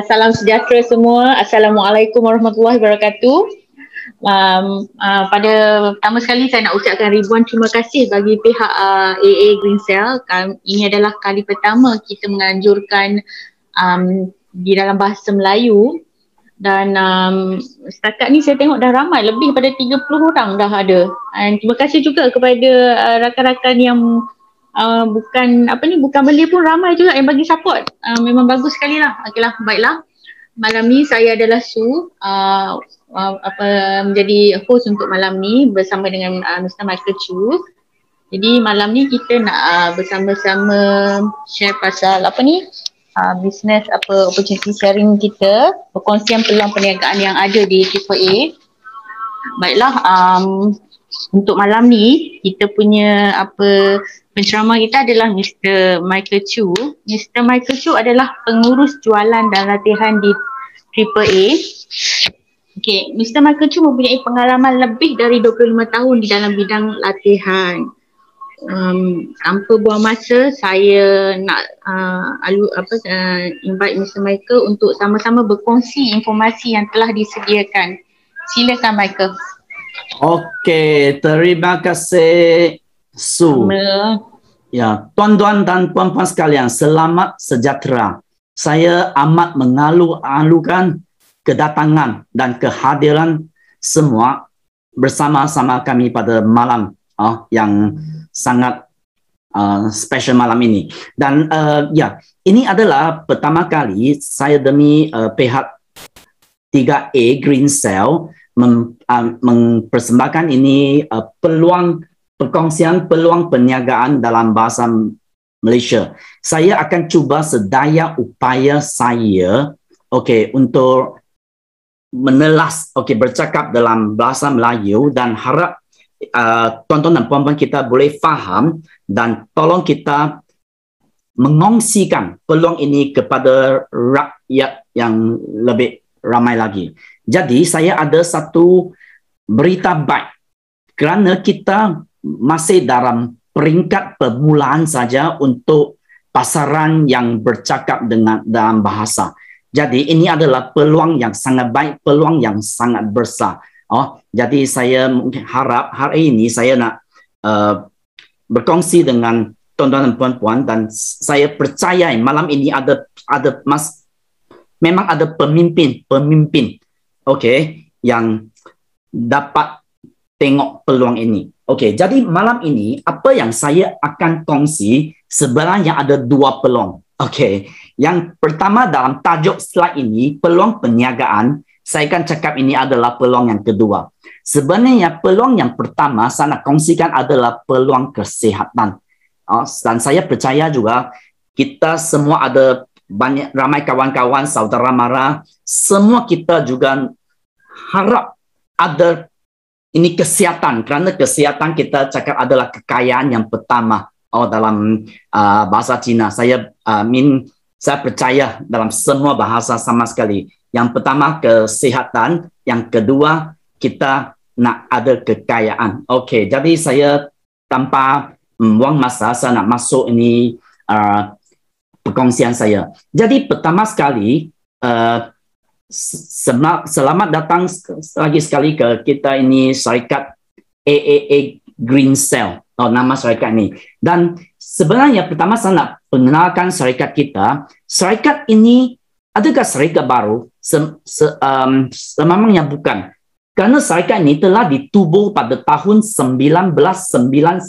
Salam sejahtera semua. Assalamualaikum warahmatullahi wabarakatuh. Pada pertama sekali saya nak ucapkan ribuan terima kasih bagi pihak AA Green Cell. Ini adalah kali pertama kita menganjurkan di dalam bahasa Melayu dan setakat ni saya tengok dah ramai, lebih pada 30 orang dah ada. Dan terima kasih juga kepada rakan-rakan yang bukan belia pun ramai juga yang bagi support. Memang bagus sekali lah. Okeylah, baiklah. Malam ni saya adalah Su, menjadi host untuk malam ni bersama dengan Mr. Michael Chu. Jadi malam ni kita nak bersama-sama share pasal business opportunity sharing kita, perkongsian peluang perniagaan yang ada di AAA. Baiklah, untuk malam ni kita punya penceramah kita adalah Mr. Michael Chu. Mr. Michael Chu adalah pengurus jualan dan latihan di AAA. Okay, Mr. Michael Chu mempunyai pengalaman lebih dari 25 tahun di dalam bidang latihan. Tanpa buang masa, saya nak invite Mr. Michael untuk sama-sama berkongsi informasi yang telah disediakan. Silakan Michael. Okey, terima kasih Su. Ya, tuan-tuan dan puan-puan sekalian, selamat sejahtera. Saya amat mengalu-alukan kedatangan dan kehadiran semua bersama-sama kami pada malam yang sangat special malam ini. Dan ini adalah pertama kali saya demi pihak 3A Green Cell mempersembahkan ini perkongsian peluang perniagaan dalam bahasa Malaysia. Saya akan cuba sedaya upaya saya untuk menelas, bercakap dalam bahasa Melayu dan harap tuan-tuan dan puan-puan kita boleh faham dan tolong kita mengongsikan peluang ini kepada rakyat yang lebih ramai lagi. Jadi saya ada satu berita baik kerana kita masih dalam peringkat permulaan saja untuk pasaran yang bercakap dalam bahasa. Jadi ini adalah peluang yang sangat baik, peluang yang sangat besar. Jadi saya harap hari ini saya nak berkongsi dengan tuan-tuan dan puan-puan dan saya percaya malam ini memang ada pemimpin yang dapat tengok peluang ini. Jadi malam ini apa yang saya akan kongsi sebenarnya ada dua peluang. Yang pertama dalam tajuk slide ini, peluang perniagaan, saya akan cakap ini adalah peluang yang kedua. Sebenarnya peluang yang pertama saya nak kongsikan adalah peluang kesihatan. Dan saya percaya juga kita semua ada ramai kawan-kawan, saudara mara, semua kita juga harap ada ini kesihatan, kerana kesihatan kita cakap adalah kekayaan yang pertama dalam bahasa Cina. Saya percaya dalam semua bahasa sama sekali. Yang pertama kesihatan, yang kedua kita nak ada kekayaan. Jadi saya tanpa buang masa saya nak masuk ini perkongsian saya. Jadi pertama sekali selamat datang lagi sekali ke kita ini syarikat AAA Green Cell, nama syarikat ini. Dan sebenarnya pertama saya nak pengenalkan syarikat kita. Syarikat ini adakah syarikat baru? Semamanya bukan. Kerana syarikat ini telah ditubuh pada tahun 1999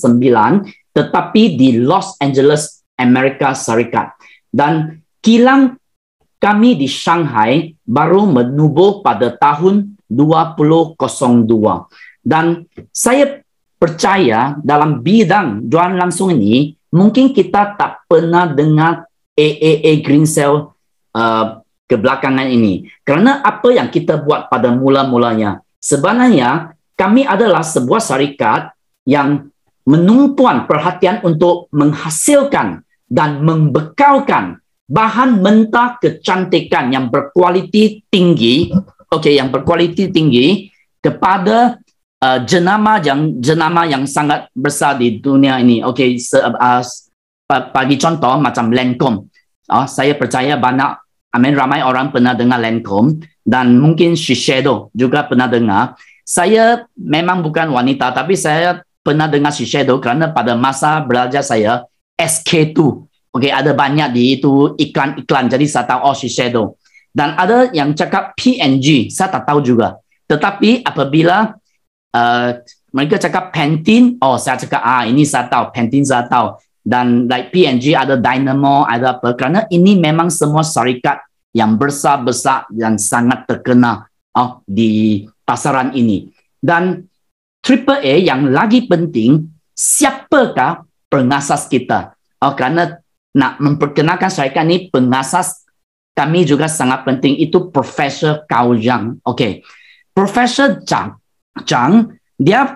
tetapi di Los Angeles, Amerika Serikat. Dan kilang kami di Shanghai baru menubuh pada tahun 2002. Dan saya percaya dalam bidang jualan langsung ini, mungkin kita tak pernah dengar AAA Green Cell kebelakangan ini. Kerana apa yang kita buat pada mula-mulanya, sebenarnya kami adalah sebuah syarikat yang menumpuan perhatian untuk menghasilkan dan membekalkan bahan mentah kecantikan yang berkualiti tinggi, yang berkualiti tinggi kepada jenama yang sangat besar di dunia ini. Bagi contoh macam Lancome. Saya percaya banyak ramai orang pernah dengar Lancome dan mungkin Shiseido juga pernah dengar. Saya memang bukan wanita, tapi saya pernah dengar Shiseido kerana pada masa belajar saya SK2. Okey, ada banyak di itu iklan-iklan, jadi saya tahu Shiseido. Dan ada yang cakap P&G, saya tak tahu juga. Tetapi apabila mereka cakap Pantene, saya cakap ini saya tahu, Pantene saya tahu. Dan like P&G ada Dynamo, ada apa, kerana ini memang semua syarikat yang besar-besar dan sangat terkenal di pasaran ini. Dan AAA yang lagi penting, siapakah pengasas kita? Kerana nak memperkenalkan syarikat ini, pengasas kami juga sangat penting, itu Profesor Cao Zhang. Okay. Profesor Zhang,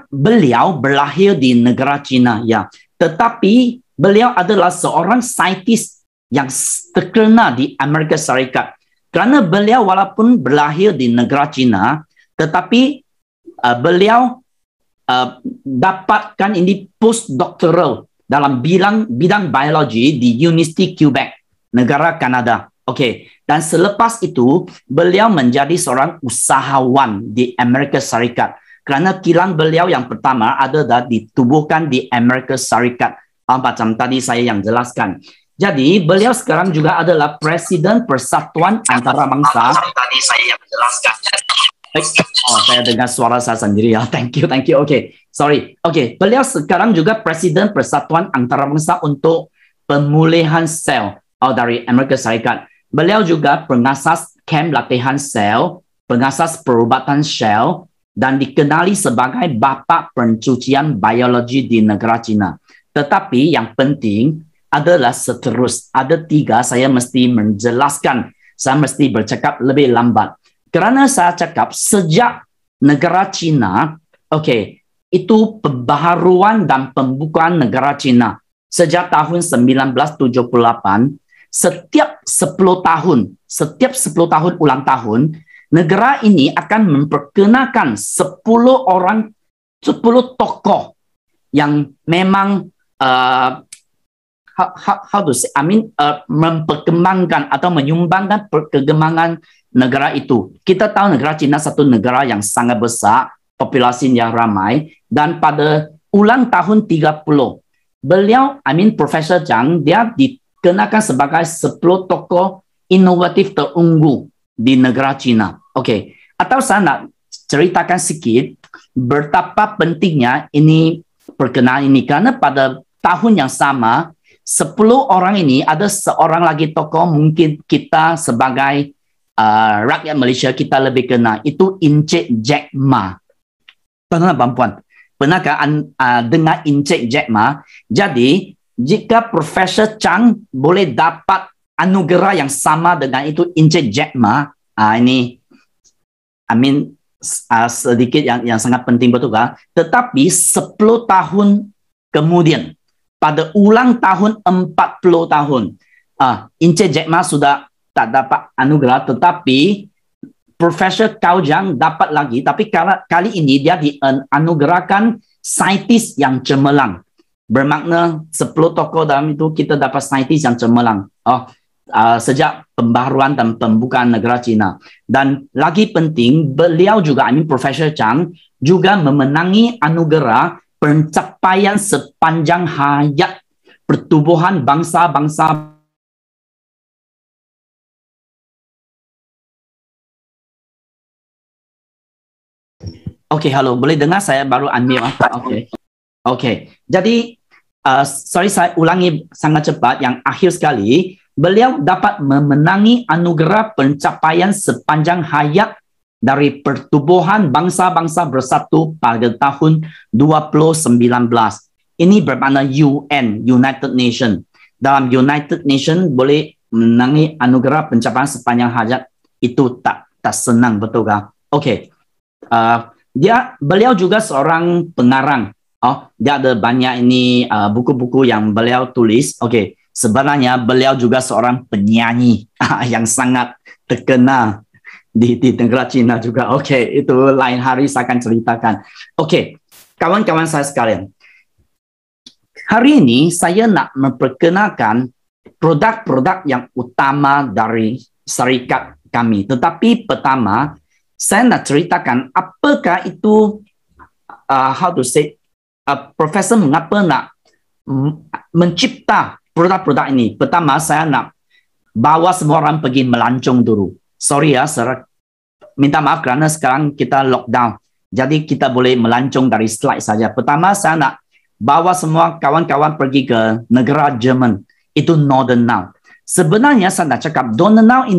beliau berlahir di negara China, ya. Tetapi beliau adalah seorang saintis yang terkenal di Amerika Syarikat. Kerana beliau walaupun berlahir di negara China, tetapi beliau dapatkan ini postdoctoral dalam bidang biologi di University Quebec, negara Kanada. Okey, dan selepas itu beliau menjadi seorang usahawan di Amerika Syarikat. Kerana kilang beliau yang pertama adalah ditubuhkan di Amerika Syarikat. Macam tadi saya yang jelaskan. Jadi beliau sekarang juga adalah Presiden Persatuan Antarabangsa. Tadi saya yang jelaskan. Saya dengar suara saya sendiri ya. Thank you. Okay, sorry. Okay, beliau sekarang juga Presiden Persatuan Antarabangsa untuk Pemulihan Sel dari Amerika Syarikat. Beliau juga pengasas kamp latihan sel, pengasas perubatan sel, dan dikenali sebagai bapa pencucian biologi di negara China. Tetapi yang penting adalah seterus. Ada 3 saya mesti menjelaskan. Saya mesti bercakap lebih lambat. Kerana saya cakap sejak negara China, itu pembaharuan dan pembukaan negara China. Sejak tahun 1978, setiap 10 tahun ulang tahun, negara ini akan memperkenalkan 10 tokoh yang memang memperkembangkan atau menyumbangkan perkembangan negara itu. Kita tahu negara China satu negara yang sangat besar, populasi yang ramai, dan pada ulang tahun 30, beliau, Profesor Zhang, dia dikenakan sebagai 10 tokoh inovatif terunggu di negara China. Okey, atau saya nak ceritakan sikit betapa pentingnya ini perkenalan ini, kerana pada tahun yang sama 10 orang ini ada seorang lagi tokoh mungkin kita sebagai rakyat Malaysia kita lebih kenal, itu Encik Jack Ma. Tuan-tuan, pernahkah dengar Encik Jack Ma? Jadi jika Profesor Chang boleh dapat anugerah yang sama dengan itu Encik Jack Ma, ini sedikit yang sangat penting betul kan? Tetapi 10 tahun kemudian, pada ulang tahun 40 tahun, Encik Jack Ma sudah tak dapat anugerah, tetapi Profesor Cao Zhang dapat lagi, tapi kali ini dia dianugerahkan saintis yang cemerlang. Bermakna 10 tokoh dalam itu kita dapat saintis yang cemerlang. Sejak pembaharuan dan pembukaan negara China. Dan lagi penting, beliau juga, Profesor Chang juga memenangi anugerah pencapaian sepanjang hayat pertubuhan bangsa-bangsa. Okey, halo, boleh dengar saya baru unmute. Okey. Jadi sorry saya ulangi sangat cepat. Yang akhir sekali, beliau dapat memenangi anugerah pencapaian sepanjang hayat dari pertubuhan bangsa-bangsa bersatu pada tahun 2019. Ini bermakna UN, United Nations. Dalam United Nations boleh menangi anugerah pencapaian sepanjang hayat, itu tak senang, betul kan? Okey. Beliau juga seorang pengarang. Dia ada banyak ini buku-buku yang beliau tulis. Okey, sebenarnya beliau juga seorang penyanyi yang sangat terkenal di negara China juga. Okey, itu lain hari saya akan ceritakan. Okey, kawan-kawan saya sekalian. Hari ini saya nak memperkenalkan produk-produk yang utama dari syarikat kami. Tetapi pertama, saya nak ceritakan apakah itu, how to say, Profesor mengapa nak mencipta produk-produk ini. Pertama, saya nak bawa semua orang pergi melancong dulu. Sorry ya, minta maaf kerana sekarang kita lockdown. Jadi kita boleh melancong dari slide saja. Pertama, saya nak bawa semua kawan-kawan pergi ke negara Jerman. Itu Northernau. Sebenarnya saya nak cakap Northernau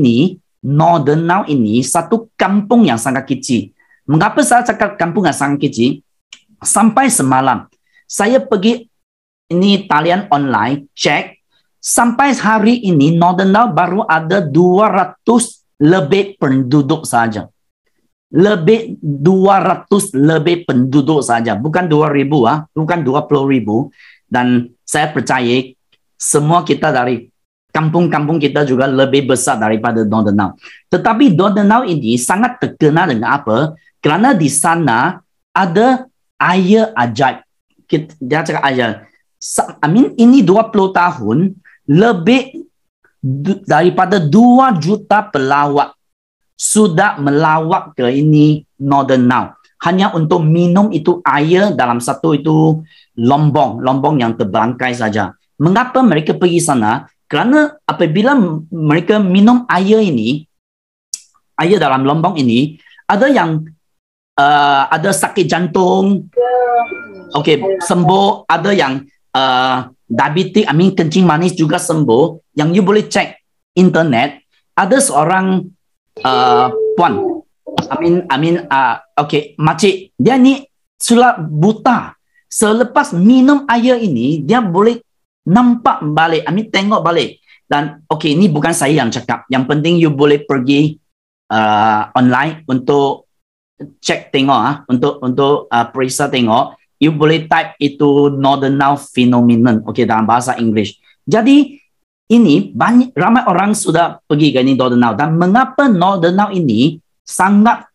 ini satu kampung yang sangat kecil. Mengapa saya cakap kampung yang sangat kecil? Sampai semalam saya pergi ini talian online cek, sampai hari ini Northernau baru ada 200 lebih penduduk saja. 200 lebih penduduk saja, bukan 2.000 bukan 20.000. Dan saya percaya semua kita dari kampung-kampung kita juga lebih besar daripada Northernau. Tetapi Northernau ini sangat terkenal dengan apa? Kerana di sana ada air ajaib. Dia cakap air. Ini 20 tahun lebih daripada 2 juta pelawat sudah melawat ke ini Northernau. Hanya untuk minum itu air dalam satu itu lombong yang terbangkai saja. Mengapa mereka pergi sana? Kerana apabila mereka minum air dalam lombong ini, ada yang ada sakit jantung, sembuh. Ada yang diabetik, kencing manis juga sembuh. Yang you boleh cek internet. Ada seorang puan, makcik, dia ni sudah buta. Selepas minum air ini, dia boleh nampak balik, tengok balik. Dan ini bukan saya yang cakap. Yang penting you boleh pergi online untuk cek tengok, untuk periksa tengok. You boleh type itu Northernau phenomenon, dalam bahasa English. Jadi ini ramai orang sudah pergi ke Northernau. Dan mengapa Northernau ini sangat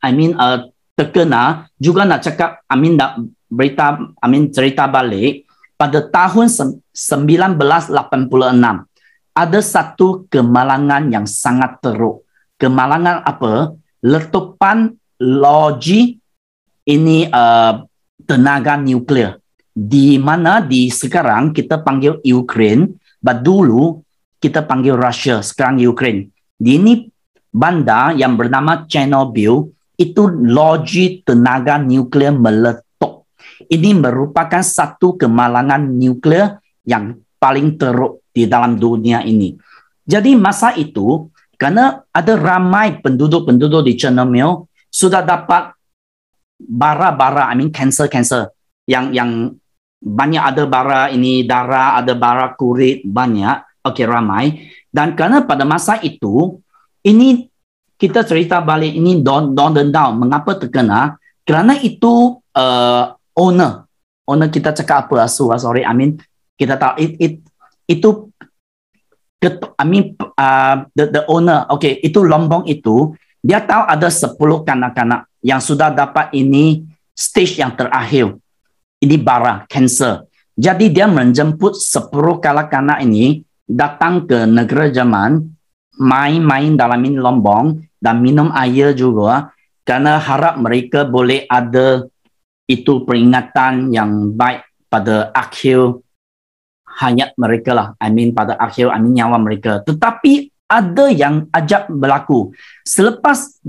terkenal? Juga nak cakap, cerita balik. Pada tahun 1986, ada satu kemalangan yang sangat teruk. Kemalangan apa? Letupan loji ini tenaga nuklear. Di mana sekarang kita panggil Ukraine, dulu kita panggil Rusia, sekarang Ukraine. Di ini bandar yang bernama Chernobyl, itu loji tenaga nuklear meletup. Ini merupakan satu kemalangan nuklear yang paling teruk di dalam dunia ini. Jadi masa itu, karena ada ramai penduduk-penduduk di Chernobyl sudah dapat bara-bara, cancer yang banyak, ada bara ini darah, ada bara kulit, banyak, ramai. Dan karena pada masa itu, ini kita cerita balik, ini Northernau, mengapa terkenal? Kerana itu owner kita cakap apa? Kita tahu itu the owner, itu lombong itu, dia tahu ada 10 kanak-kanak yang sudah dapat ini stage yang terakhir, ini bara cancer. Jadi dia menjemput 10 kanak-kanak ini datang ke negara Jerman, main-main dalam ini lombong dan minum air juga, karena harap mereka boleh ada itu peringatan yang baik pada akhir hayat mereka lah. Pada akhir nyawa mereka. Tetapi ada yang ajab berlaku. Selepas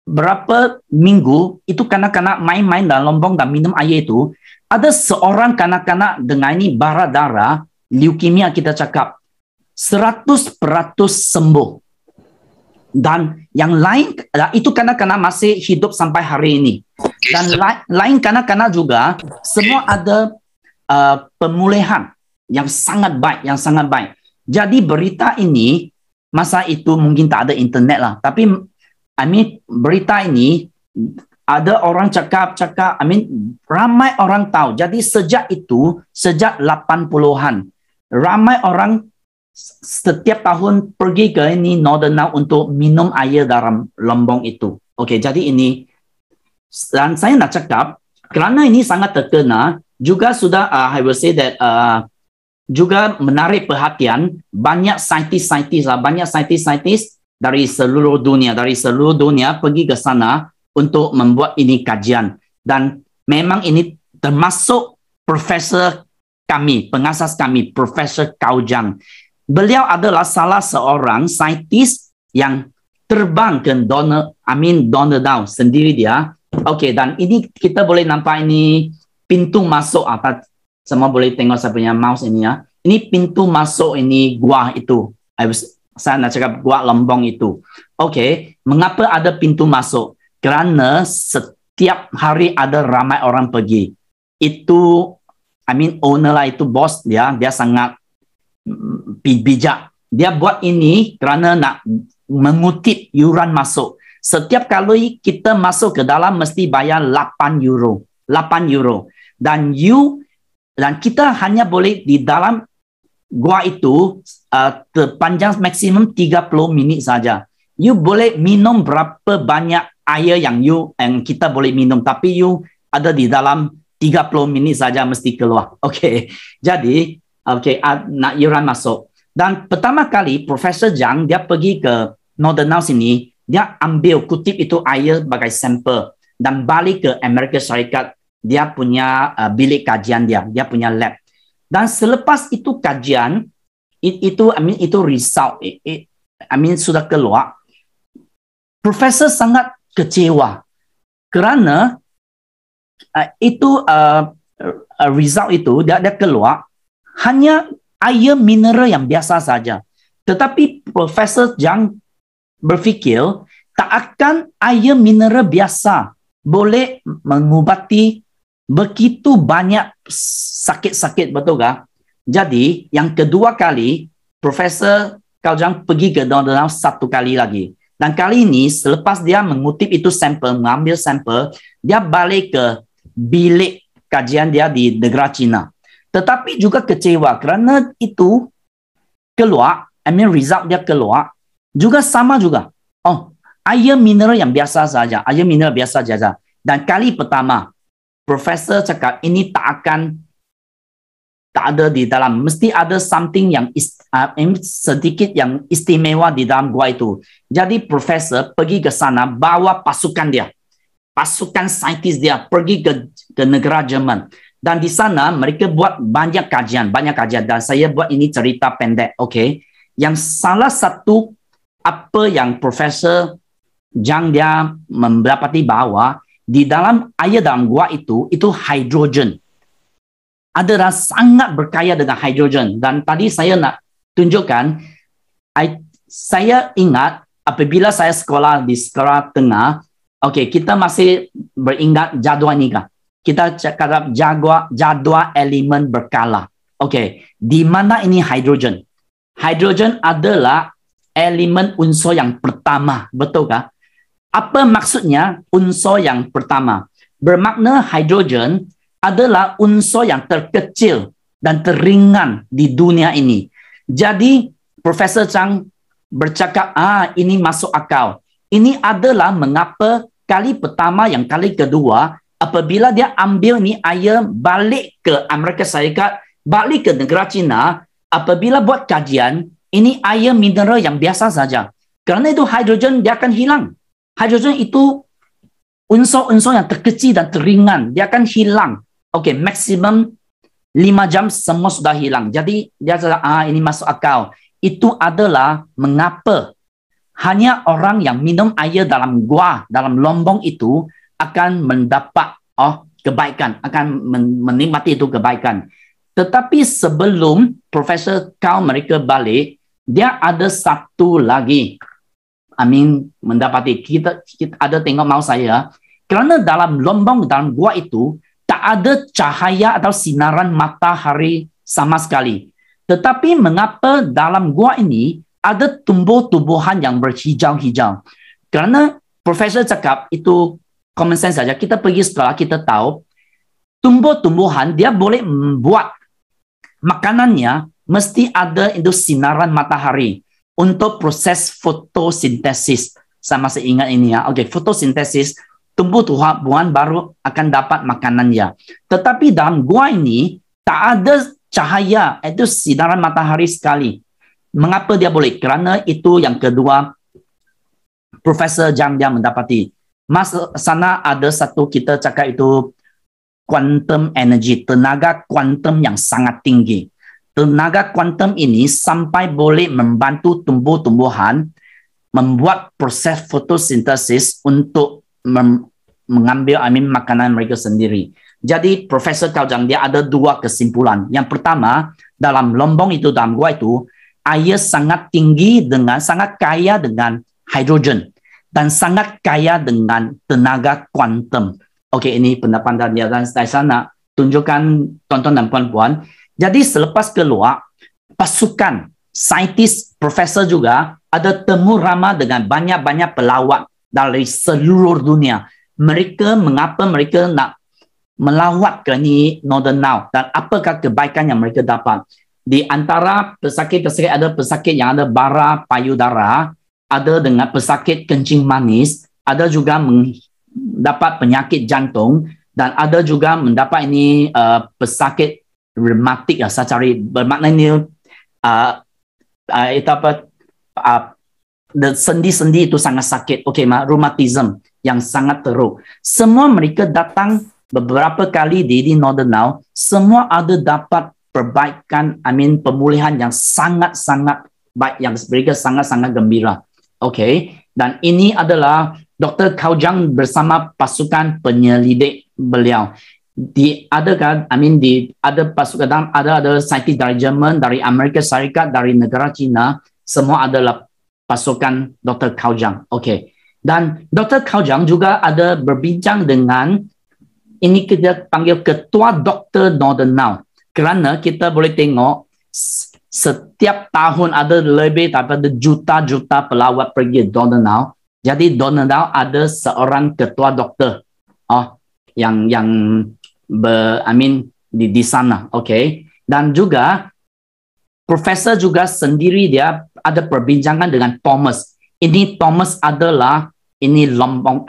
berapa minggu, itu kanak-kanak main-main dalam lombong dan minum air itu, ada seorang kanak-kanak dengan ini bara darah, leukemia kita cakap, 100% sembuh. Dan yang lain, itu kanak-kanak masih hidup sampai hari ini. Dan lain kanak-kanak juga, semua ada pemulihan yang sangat baik, Jadi berita ini, masa itu mungkin tak ada internet lah. Tapi berita ini, ada orang cakap, ramai orang tahu. Jadi sejak 80-an, ramai orang setiap tahun pergi ke ini Northernau untuk minum air dalam lombong itu. Jadi ini, dan saya nak cakap, kerana ini sangat terkenal, juga sudah, I will say that, juga menarik perhatian banyak saintis dari seluruh dunia pergi ke sana untuk membuat ini kajian. Dan memang ini termasuk profesor kami, pengasas kami, Profesor Cao Zhang. Beliau adalah salah seorang saintis yang terbang ke Donald Down sendiri dia. Okey, dan ini kita boleh nampak ini pintu masuk apa, semua boleh tengok saya punya mouse ini ya. Ini pintu masuk ini gua itu. Saya nak cakap gua Lombong itu. Okey, mengapa ada pintu masuk? Kerana setiap hari ada ramai orang pergi. Itu owner lah, itu bos dia sangat bijak. Dia buat ini kerana nak mengutip yuran masuk. Setiap kali kita masuk ke dalam mesti bayar 8 euro. 8 euro. Dan kita hanya boleh di dalam gua itu terpanjang maksimum 30 minit saja. You boleh minum berapa banyak air yang kita boleh minum, tapi you ada di dalam 30 minit saja mesti keluar. Okey. Jadi, nak yuran masuk. Dan pertama kali Profesor Zhang dia pergi ke Northern House ini, dia ambil kutip itu air sebagai sampel dan balik ke Amerika Syarikat. Dia punya bilik kajian dia punya lab. Dan selepas itu kajian itu result sudah keluar. Profesor sangat kecewa kerana result itu dia keluar hanya air mineral yang biasa saja. Tetapi Profesor Zhang berfikir tak akan air mineral biasa boleh mengubati begitu banyak sakit-sakit, betul tak? Jadi, yang kedua kali, Profesor Cao Zhang pergi ke Northern House satu kali lagi. Dan kali ini, selepas dia mengutip itu sampel, mengambil sampel, dia balik ke bilik kajian dia di negara China. Tetapi juga kecewa kerana itu keluar, result dia keluar, juga sama juga. Air mineral yang biasa saja, air mineral biasa saja. Dan kali pertama, Profesor cakap ini tak ada di dalam, mesti ada something yang sedikit yang istimewa di dalam gua itu. Jadi Profesor pergi ke sana bawa pasukan dia, pasukan saintis dia pergi ke negara Jerman. Dan di sana mereka buat banyak kajian dan saya buat ini cerita pendek. Okey, yang salah satu apa yang Profesor Zhang dia mendapati bahawa di dalam air dalam gua itu hidrogen. Adalah sangat berkaya dengan hidrogen. Dan tadi saya nak tunjukkan, saya ingat apabila saya sekolah di sekolah tengah, kita masih beringat jadual ni kan. Kita cakap jadual elemen berkala. Di mana ini hidrogen? Hidrogen adalah elemen unsur yang pertama, betul kah? Apa maksudnya unsur yang pertama? Bermakna hidrogen adalah unsur yang terkecil dan teringan di dunia ini. Jadi Profesor Zhang bercakap, ini masuk akal. Ini adalah mengapa kali pertama yang kali kedua apabila dia ambil ni air balik ke Amerika Syarikat, balik ke negara China, apabila buat kajian, ini air mineral yang biasa saja. Kerana itu hidrogen dia akan hilang. Hidrogen itu unsur-unsur yang terkecil dan teringan, dia akan hilang. Maksimum 5 jam semua sudah hilang. Jadi dia cakap, ini masuk akal. Itu adalah mengapa hanya orang yang minum air dalam gua, dalam lombong itu akan mendapat kebaikan, akan menikmati itu kebaikan. Tetapi sebelum Profesor Cao mereka balik, dia ada satu lagi mendapati. Kita ada tengok mau saya, kerana dalam lombong, dalam gua itu tak ada cahaya atau sinaran matahari sama sekali. Tetapi mengapa dalam gua ini ada tumbuh-tumbuhan yang berhijau-hijau? Kerana Profesor cakap itu common sense saja. Kita pergi sekolah, kita tahu tumbuh-tumbuhan dia boleh membuat makanannya mesti ada itu sinaran matahari untuk proses fotosintesis. Saya masih ingat ini ya. Fotosintesis, tumbuh-tumbuhan baru akan dapat makanannya. Tetapi dalam gua ini tak ada cahaya, itu sinaran matahari sekali. Mengapa dia boleh? Kerana itu yang kedua, Profesor Zhang dia mendapati sana ada satu kita cakap itu quantum energy, tenaga kuantum yang sangat tinggi. Tenaga kuantum ini sampai boleh membantu tumbuh-tumbuhan membuat proses fotosintesis untuk mengambil makanan mereka sendiri. Jadi Profesor Cao Zhang dia ada dua kesimpulan. Yang pertama, dalam lombong itu, dalam gua itu, air sangat tinggi sangat kaya dengan hidrogen dan sangat kaya dengan tenaga kuantum. Okey, ini pendapat dia dan saya nak tunjukkan tonton dan puan-puan. Jadi selepas keluar, pasukan saintis, profesor juga ada temu ramah dengan banyak-banyak pelawat dari seluruh dunia. Mengapa mereka nak melawat ke ni Northern Now dan apakah kebaikan yang mereka dapat? Di antara pesakit-pesakit ada pesakit yang ada bara payudara, ada dengan pesakit kencing manis, ada juga mendapat penyakit jantung dan ada juga mendapat ini pesakit reumatik saya cari bermaknanya itu apa sendi-sendi itu sangat sakit. Okey, rheumatism yang sangat teruk. Semua mereka datang beberapa kali di Northern Now, semua ada dapat perbaikan, pemulihan yang sangat-sangat baik, yang mereka sangat-sangat gembira. Okey, dan ini adalah Dr. Cao Zhang bersama pasukan penyelidik beliau. Ada pasukan, ada saintis dari Jerman, dari Amerika Syarikat, dari negara China, semua adalah pasukan Dr. Cao Zhang. Okey. Dan Dr. Cao Zhang juga ada berbincang dengan ini kita panggil ketua Dr. Northern Now. Kerana kita boleh tengok setiap tahun ada lebih daripada juta-juta pelawat pergi Northern Now. Jadi Northern Now ada seorang ketua doktor yang di sana. Okey. Dan juga profesor juga sendiri dia ada perbincangan dengan Thomas. Ini Thomas adalah lombong,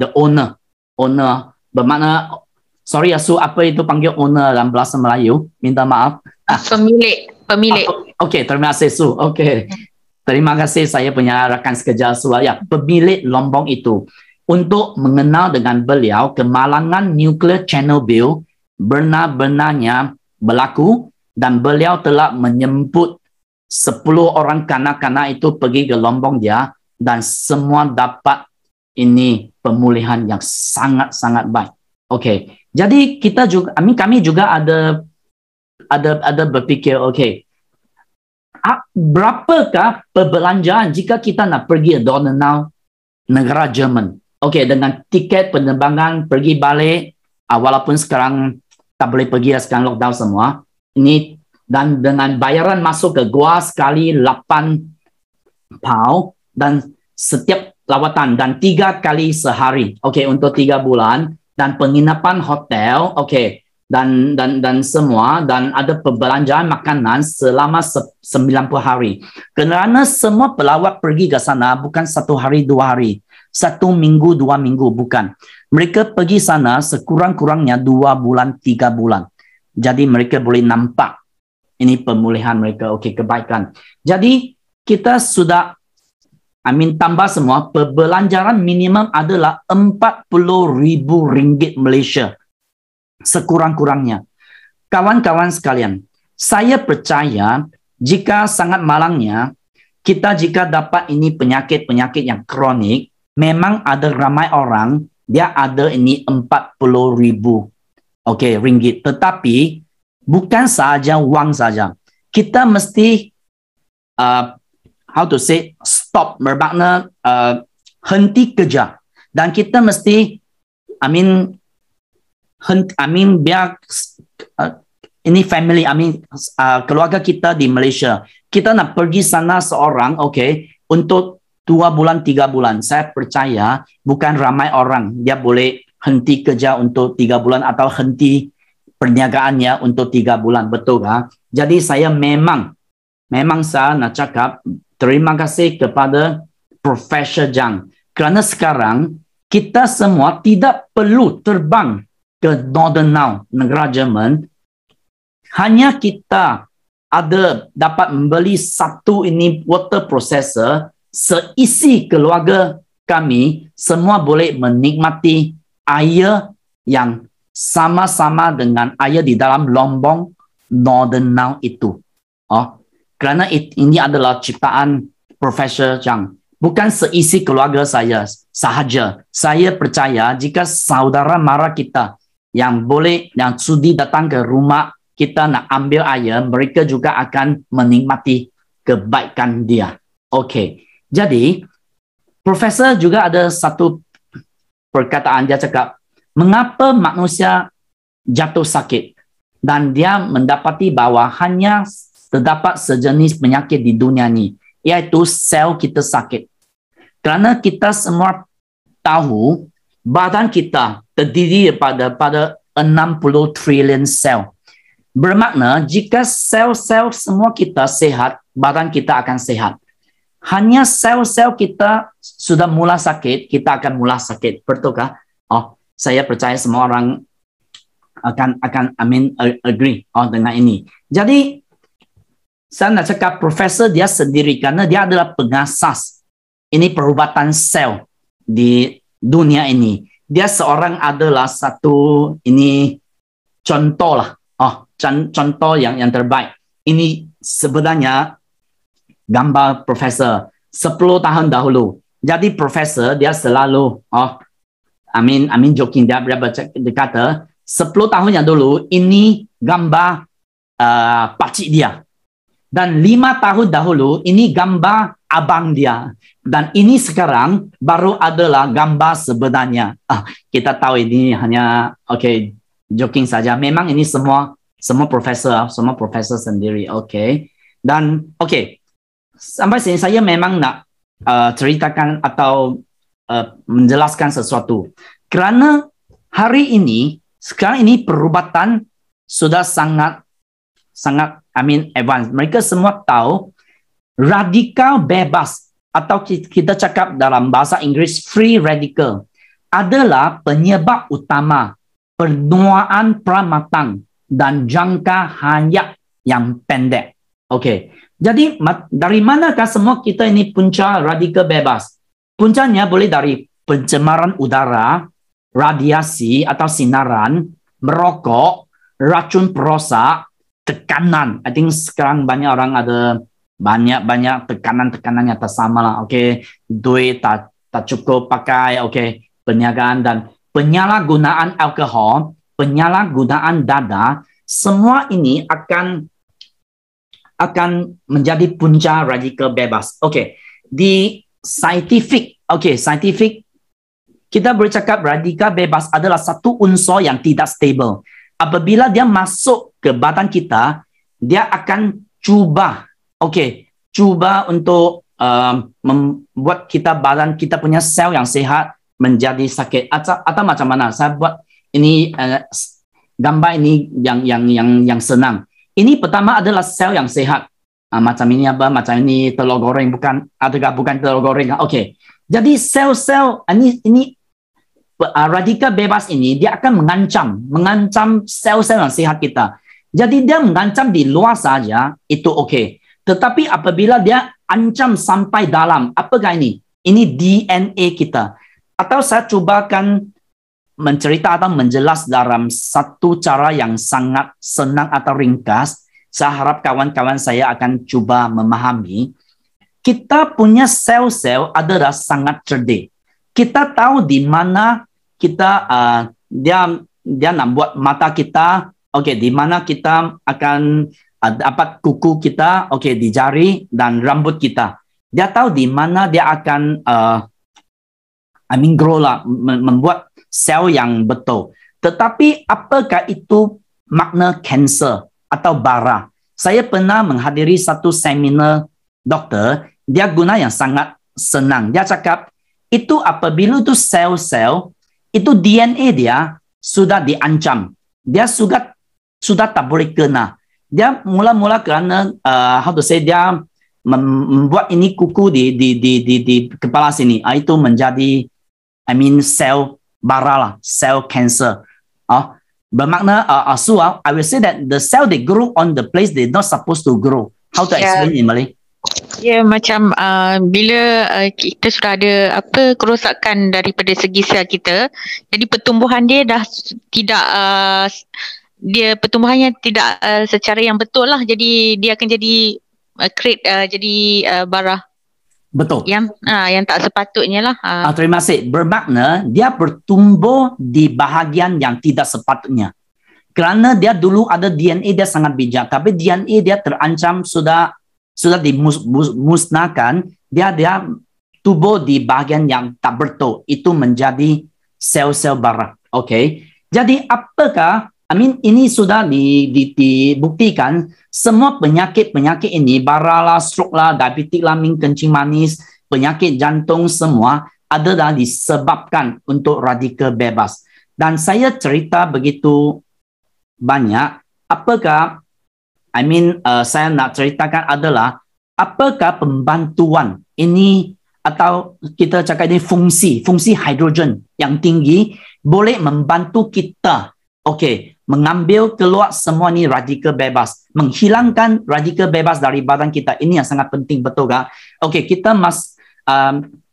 the owner. Bermakna, sorry Asu, apa itu panggil owner dalam bahasa Melayu? Minta maaf. Pemilik. Okey, terima kasih Su. Okey. Terima kasih saya punya rakan sekerja Su. Ya, pemilik lombong itu. Untuk mengenal dengan beliau, kemalangan nuklear Chernobyl benar-benarnya berlaku dan beliau telah menjemput 10 orang kanak-kanak itu pergi ke lombong dia dan semua dapat ini pemulihan yang sangat-sangat baik. Okey. Jadi kita juga kami juga ada berfikir okey. Berapakah perbelanjaan jika kita nak pergi ke Donau negara Jerman? Okey, dengan tiket penerbangan pergi balik walaupun sekarang tak boleh pergi sekarang lockdown semua. Ini dan dengan bayaran masuk ke gua sekali 8 pound dan setiap lawatan dan 3 kali sehari. Okey, untuk 3 bulan dan penginapan hotel, okey, dan semua dan ada perbelanjaan makanan selama 90 hari. Kerana semua pelawat pergi ke sana bukan 1 hari 2 hari, 1 minggu 2 minggu, bukan. Mereka pergi sana sekurang-kurangnya 2 bulan 3 bulan. Jadi mereka boleh nampak ini pemulihan mereka, okey, kebaikan. Jadi kita sudah tambah semua, perbelanjaan minimum adalah RM40,000 Malaysia. Sekurang-kurangnya. Kawan-kawan sekalian, saya percaya jika sangat malangnya, kita jika dapat ini penyakit-penyakit yang kronik, memang ada ramai orang, dia ada ini 40,000 ringgit. Tetapi, bukan saja wang saja. Kita mesti stop, bermakna henti kerja. Dan kita mesti biar ini family, keluarga kita di Malaysia. Kita nak pergi sana seorang, untuk 2 bulan, 3 bulan. Saya percaya bukan ramai orang dia boleh henti kerja untuk 3 bulan atau henti perniagaannya untuk 3 bulan. Betul tak? Jadi saya memang saya nak cakap terima kasih kepada Profesor Zhang. Kerana sekarang kita semua tidak perlu terbang ke Northern Now, negara Jerman. Hanya kita dapat membeli satu ini water processor seisi keluarga kami semua boleh menikmati air yang sama-sama dengan air di dalam Lombong Northern Now itu. Kerana ini adalah ciptaan Profesor Chang. Bukan seisi keluarga saya sahaja. Saya percaya jika saudara mara kita yang sudi datang ke rumah kita nak ambil air, mereka juga akan menikmati kebaikan dia. Okey. Jadi, Profesor juga ada satu perkataan, dia cakap, mengapa manusia jatuh sakit? Dan dia mendapati bahawa hanya terdapat sejenis penyakit di dunia ini, iaitu sel kita sakit. Kerana kita semua tahu badan kita terdiri pada 60 trilion sel. Bermakna jika sel-sel semua kita sehat, badan kita akan sehat. Hanya sel-sel kita sudah mula sakit, kita akan mula sakit. Betulkah? Saya percaya semua orang akan agree dengan ini. Jadi saya nak cakap Profesor dia sendiri kerana dia adalah pengasas ini perubatan sel di dunia ini. Dia seorang adalah satu ini contoh lah. Contoh yang terbaik. Ini sebenarnya gambar Profesor 10 tahun dahulu. Jadi Profesor dia selalu joking dia berkata 10 tahun yang dulu ini gambar pakcik dia. Dan 5 tahun dahulu ini gambar abang dia. Dan ini sekarang baru adalah gambar sebenarnya. Kita tahu ini hanya joking saja. Memang ini semua profesor sendiri. Dan sampai sini saya memang nak ceritakan atau menjelaskan sesuatu. Kerana hari ini sekarang ini perubatan sudah sangat advance. Mereka semua tahu radikal bebas atau kita cakap dalam bahasa Inggeris free radical adalah penyebab utama penuaan pramatang dan jangka hayat yang pendek. Jadi dari manakah semua kita ini punca radikal bebas? Puncanya boleh dari pencemaran udara, radiasi atau sinaran, merokok, racun perosak, tekanan. I think sekarang banyak orang ada banyak tekanan yang tak sama lah. Duit tak cukup pakai. Perniagaan dan penyalahgunaan alkohol, penyalahgunaan dada, semua ini akan menjadi punca radikal bebas. Di scientific kita boleh cakap radikal bebas adalah satu unsur yang tidak stable. Apabila dia masuk ke badan kita, dia akan cuba untuk membuat badan kita punya sel yang sehat menjadi sakit atau macam mana. Saya buat ini gambar ini yang senang. Ini pertama adalah sel yang sehat. Macam ini macam ini telur goreng bukan telur goreng. Jadi sel-sel ini radikal bebas ini dia akan mengancam sel-sel yang sehat kita. Jadi dia mengancam di luar saja itu tetapi apabila dia ancam sampai dalam, apakah ini? Ini DNA kita. Atau saya cubakan mencerita atau menjelas dalam satu cara yang sangat senang atau ringkas. Saya harap kawan-kawan saya akan cuba memahami. Kita punya sel-sel adalah sangat cerdik. Kita tahu di mana kita dia nak buat mata kita, di mana kita akan dapat kuku kita, di jari dan rambut kita. Dia tahu di mana dia akan grow lah, membuat sel yang betul. Tetapi apakah itu makna kanser atau bara? Saya pernah menghadiri satu seminar doktor, dia guna yang sangat senang. Dia cakap, itu apabila itu sel-sel, itu DNA dia sudah diancam. Dia sudah tak boleh kena. Dia mula-mula kerana dia membuat ini kuku di kepala sini. Itu menjadi sel bara lah, sel cancer. Bermakna I will say that the cell they grow on the place they're not supposed to grow. How to explain in Malay? Ya, macam bila kita sudah ada kerosakan daripada segi sel kita, jadi pertumbuhan dia dah tidak dia pertumbuhannya tidak secara yang betul lah. Jadi dia akan jadi create jadi barah Betul. yang tak sepatutnya lah. Terima kasih. Bermakna dia bertumbuh di bahagian yang tidak sepatutnya. Kerana dia dulu ada DNA dia sangat bijak, tapi DNA dia terancam sudah dimusnahkan, dia tubuh di bahagian yang tak betul, itu menjadi sel-sel barah. Okay. Jadi apakah, ini sudah dibuktikan semua penyakit ini, barah lah, stroke lah, diabetik lah, kencing manis, penyakit jantung semua adalah disebabkan untuk radikal bebas. Dan saya cerita begitu banyak, apakah saya nak ceritakan adalah apakah pembantuan ini atau kita cakap ini fungsi hidrogen yang tinggi boleh membantu kita mengambil keluar semua ni radikal bebas, menghilangkan radikal bebas dari badan kita. Ini yang sangat penting, betul tak? Kita must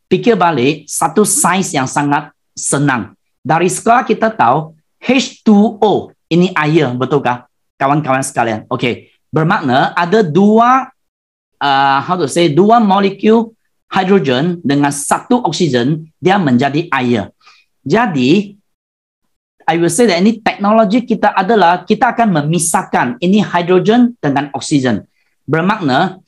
fikir balik satu sains yang sangat senang. Dari sekolah kita tahu H2O ini air, betul tak? Kawan-kawan sekalian. Bermakna ada dua molekul hidrogen dengan satu oksigen, dia menjadi air. Jadi I will say that ini teknologi kita adalah kita akan memisahkan ini hidrogen dengan oksigen. Bermakna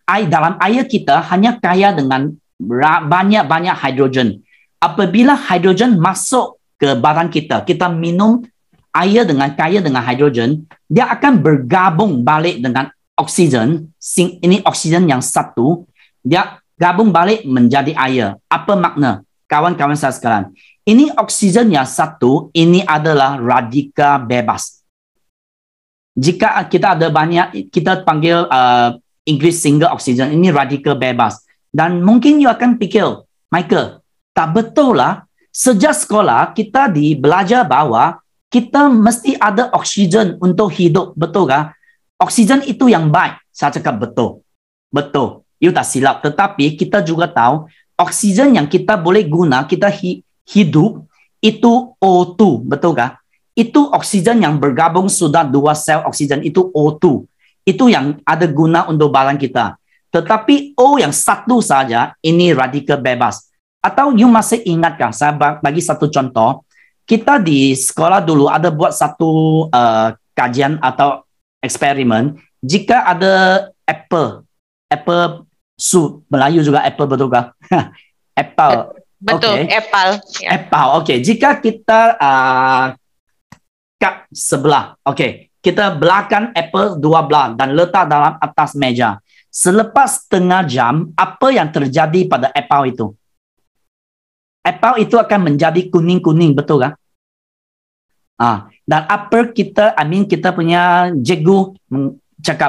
dalam air kita hanya kaya dengan banyak hidrogen. Apabila hidrogen masuk ke badan kita, kita minum air kaya dengan hidrogen, dia akan bergabung balik dengan oksigen. Ini oksigen yang satu, dia gabung balik menjadi air. Apa makna? Kawan-kawan saya sekalian, ini oksigen yang satu, ini adalah radikal bebas. Jika kita ada banyak, kita panggil English single oksigen, ini radikal bebas. Dan mungkin you akan pikir, Michael, tak betul lah, sejak sekolah kita belajar bahwa kita mesti ada oksigen untuk hidup, betul tak? Oksigen itu yang baik. Saya cakap betul. Betul. You tak silap. Tetapi kita juga tahu oksigen yang kita boleh guna, kita hidup, itu O2, betul tak? Itu oksigen yang bergabung sudah dua sel oksigen, itu O2. Itu yang ada guna untuk badan kita. Tetapi O yang satu saja, ini radikal bebas. Atau you masih ingatkah, saya bagi satu contoh, kita di sekolah dulu ada buat satu kajian atau eksperimen. Jika ada apple soup, Melayu juga apple, betul kah? Apple. Betul, apple. Apple, jika kita cut sebelah, kita belahkan apple dua belah dan letak dalam atas meja. Selepas setengah jam, apa yang terjadi pada apple itu? Apple itu akan menjadi kuning-kuning, betul kan? Dan apa kita punya cikgu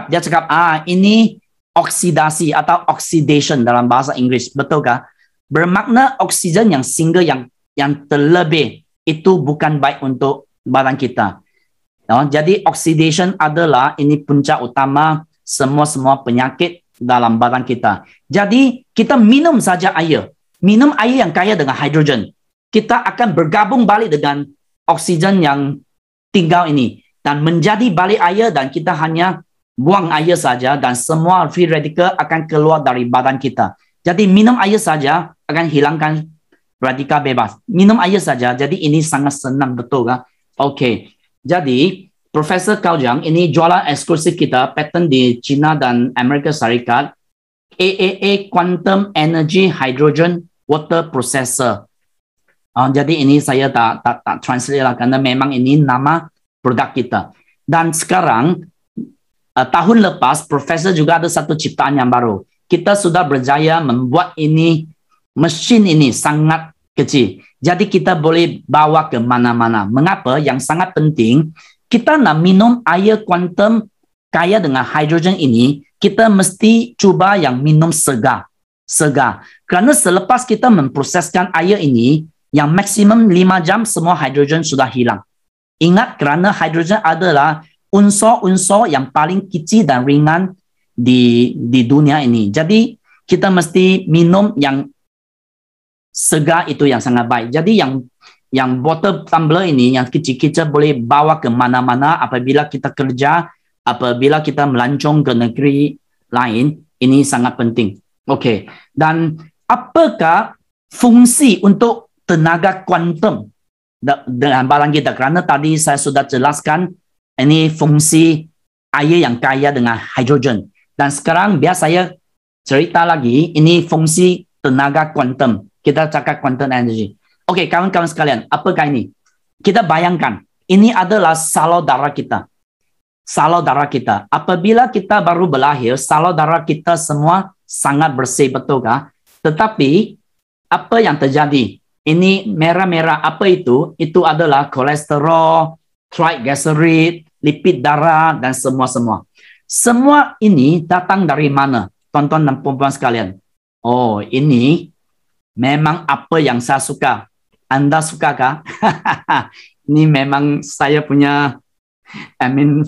dia cakap, ini oksidasi atau oxidation dalam bahasa Inggris, betul kan? Bermakna oksigen yang single yang terlebih itu bukan baik untuk badan kita. Jadi oxidation adalah ini punca utama semua penyakit dalam badan kita. Jadi kita minum saja air. Minum air yang kaya dengan hidrogen. Kita akan bergabung balik dengan oksigen yang tinggal ini. Dan menjadi balik air dan kita hanya buang air saja dan semua free radical akan keluar dari badan kita. Jadi minum air saja akan hilangkan radikal bebas. Minum air saja. Jadi ini sangat senang, betul kan? Jadi Profesor Cao Jiang ini jualan eksklusif kita, patent di China dan Amerika Serikat, AAA Quantum Energy Hydrogen Water Processor. Jadi ini saya tak translate lah karena memang ini nama produk kita. Dan sekarang tahun lepas Profesor juga ada satu ciptaan yang baru. Kita sudah berjaya membuat mesin ini sangat kecil. Jadi kita boleh bawa ke mana-mana. Mengapa? Yang sangat penting, kita nak minum air kuantum kaya dengan hidrogen ini, kita mesti cuba yang minum segar. Kerana selepas kita memproseskan air ini, yang maksimum 5 jam semua hidrogen sudah hilang. Ingat, kerana hidrogen adalah unsur-unsur yang paling kecil dan ringan di dunia ini. Jadi kita mesti minum yang segar, itu yang sangat baik. Jadi yang botol tumbler ini yang kecil-kecil boleh bawa ke mana-mana apabila kita kerja, apabila kita melancong ke negeri lain, ini sangat penting. Okey. Dan apakah fungsi untuk tenaga kuantum dengan barang kita? Kerana tadi saya sudah jelaskan ini fungsi air yang kaya dengan hidrogen. Dan sekarang biar saya cerita lagi, ini fungsi tenaga kuantum. Kita cakap quantum energy. Okey, kawan-kawan sekalian, apakah ini? Kita bayangkan, ini adalah salur darah kita. Salur darah kita. Apabila kita baru berlahir, salur darah kita semua sangat bersih, betulkah? Tetapi, apa yang terjadi? Ini merah-merah, apa itu? Itu adalah kolesterol, triglyceride, lipid darah, dan semua-semua. Semua ini datang dari mana? Tuan-tuan dan puan-puan sekalian. Oh, ini memang apa yang saya suka. Anda sukakah? Ini memang saya punya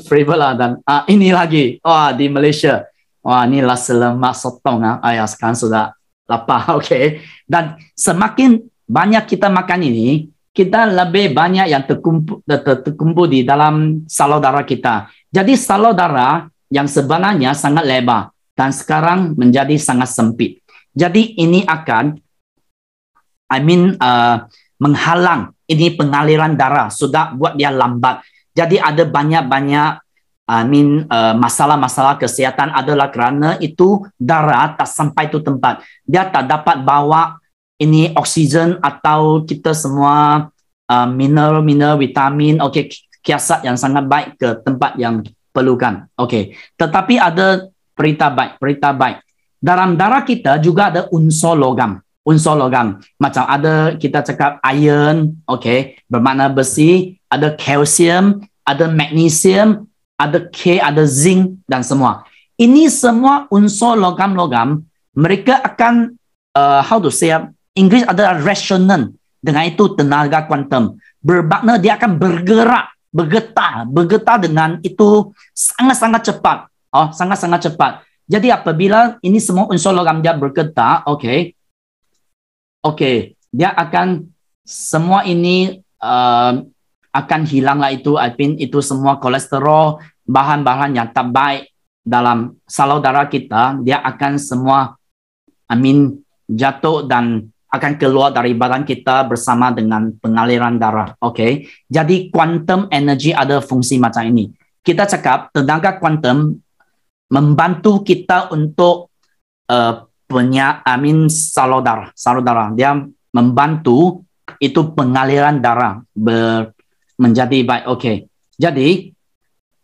favorite lah. Dan ini lagi. Wah, di Malaysia. Wah, ini nasi lemak sotong. Sekarang sudah lapar. Okey. Dan semakin banyak kita makan ini, kita lebih banyak yang terkumpul di dalam salur darah kita. Jadi salur darah yang sebenarnya sangat lebar dan sekarang menjadi sangat sempit. Jadi ini akan menghalang ini pengaliran darah, sudah buat dia lambat. Jadi ada banyak-banyak masalah-masalah kesihatan adalah kerana itu darah tak sampai itu tempat. Dia tak dapat bawa ini oksigen atau kita semua mineral, vitamin, okey, kiasat yang sangat baik ke tempat yang perlukan. Okey. Tetapi ada berita baik. Dalam darah kita juga ada unsur logam. Macam ada kita cakap iron, okey, bermakna besi, ada kalsium, ada magnesium, ada K, ada zinc dan semua. Ini semua unsur logam-logam, mereka akan English ada resonance, dengan itu tenaga kuantum. Bermakna dia akan bergetar dengan itu sangat-sangat cepat. Sangat-sangat cepat. Jadi apabila ini semua unsur logam dia bergetar, Okey, dia akan semua ini akan hilanglah itu, itu semua kolesterol, bahan-bahan yang tak baik dalam salur darah kita, dia akan semua jatuh dan akan keluar dari badan kita bersama dengan pengaliran darah. Okey, jadi quantum energy ada fungsi macam ini. Kita cakap tenaga kuantum membantu kita untuk salur darah. Dia membantu itu pengaliran darah menjadi baik. Okey. Jadi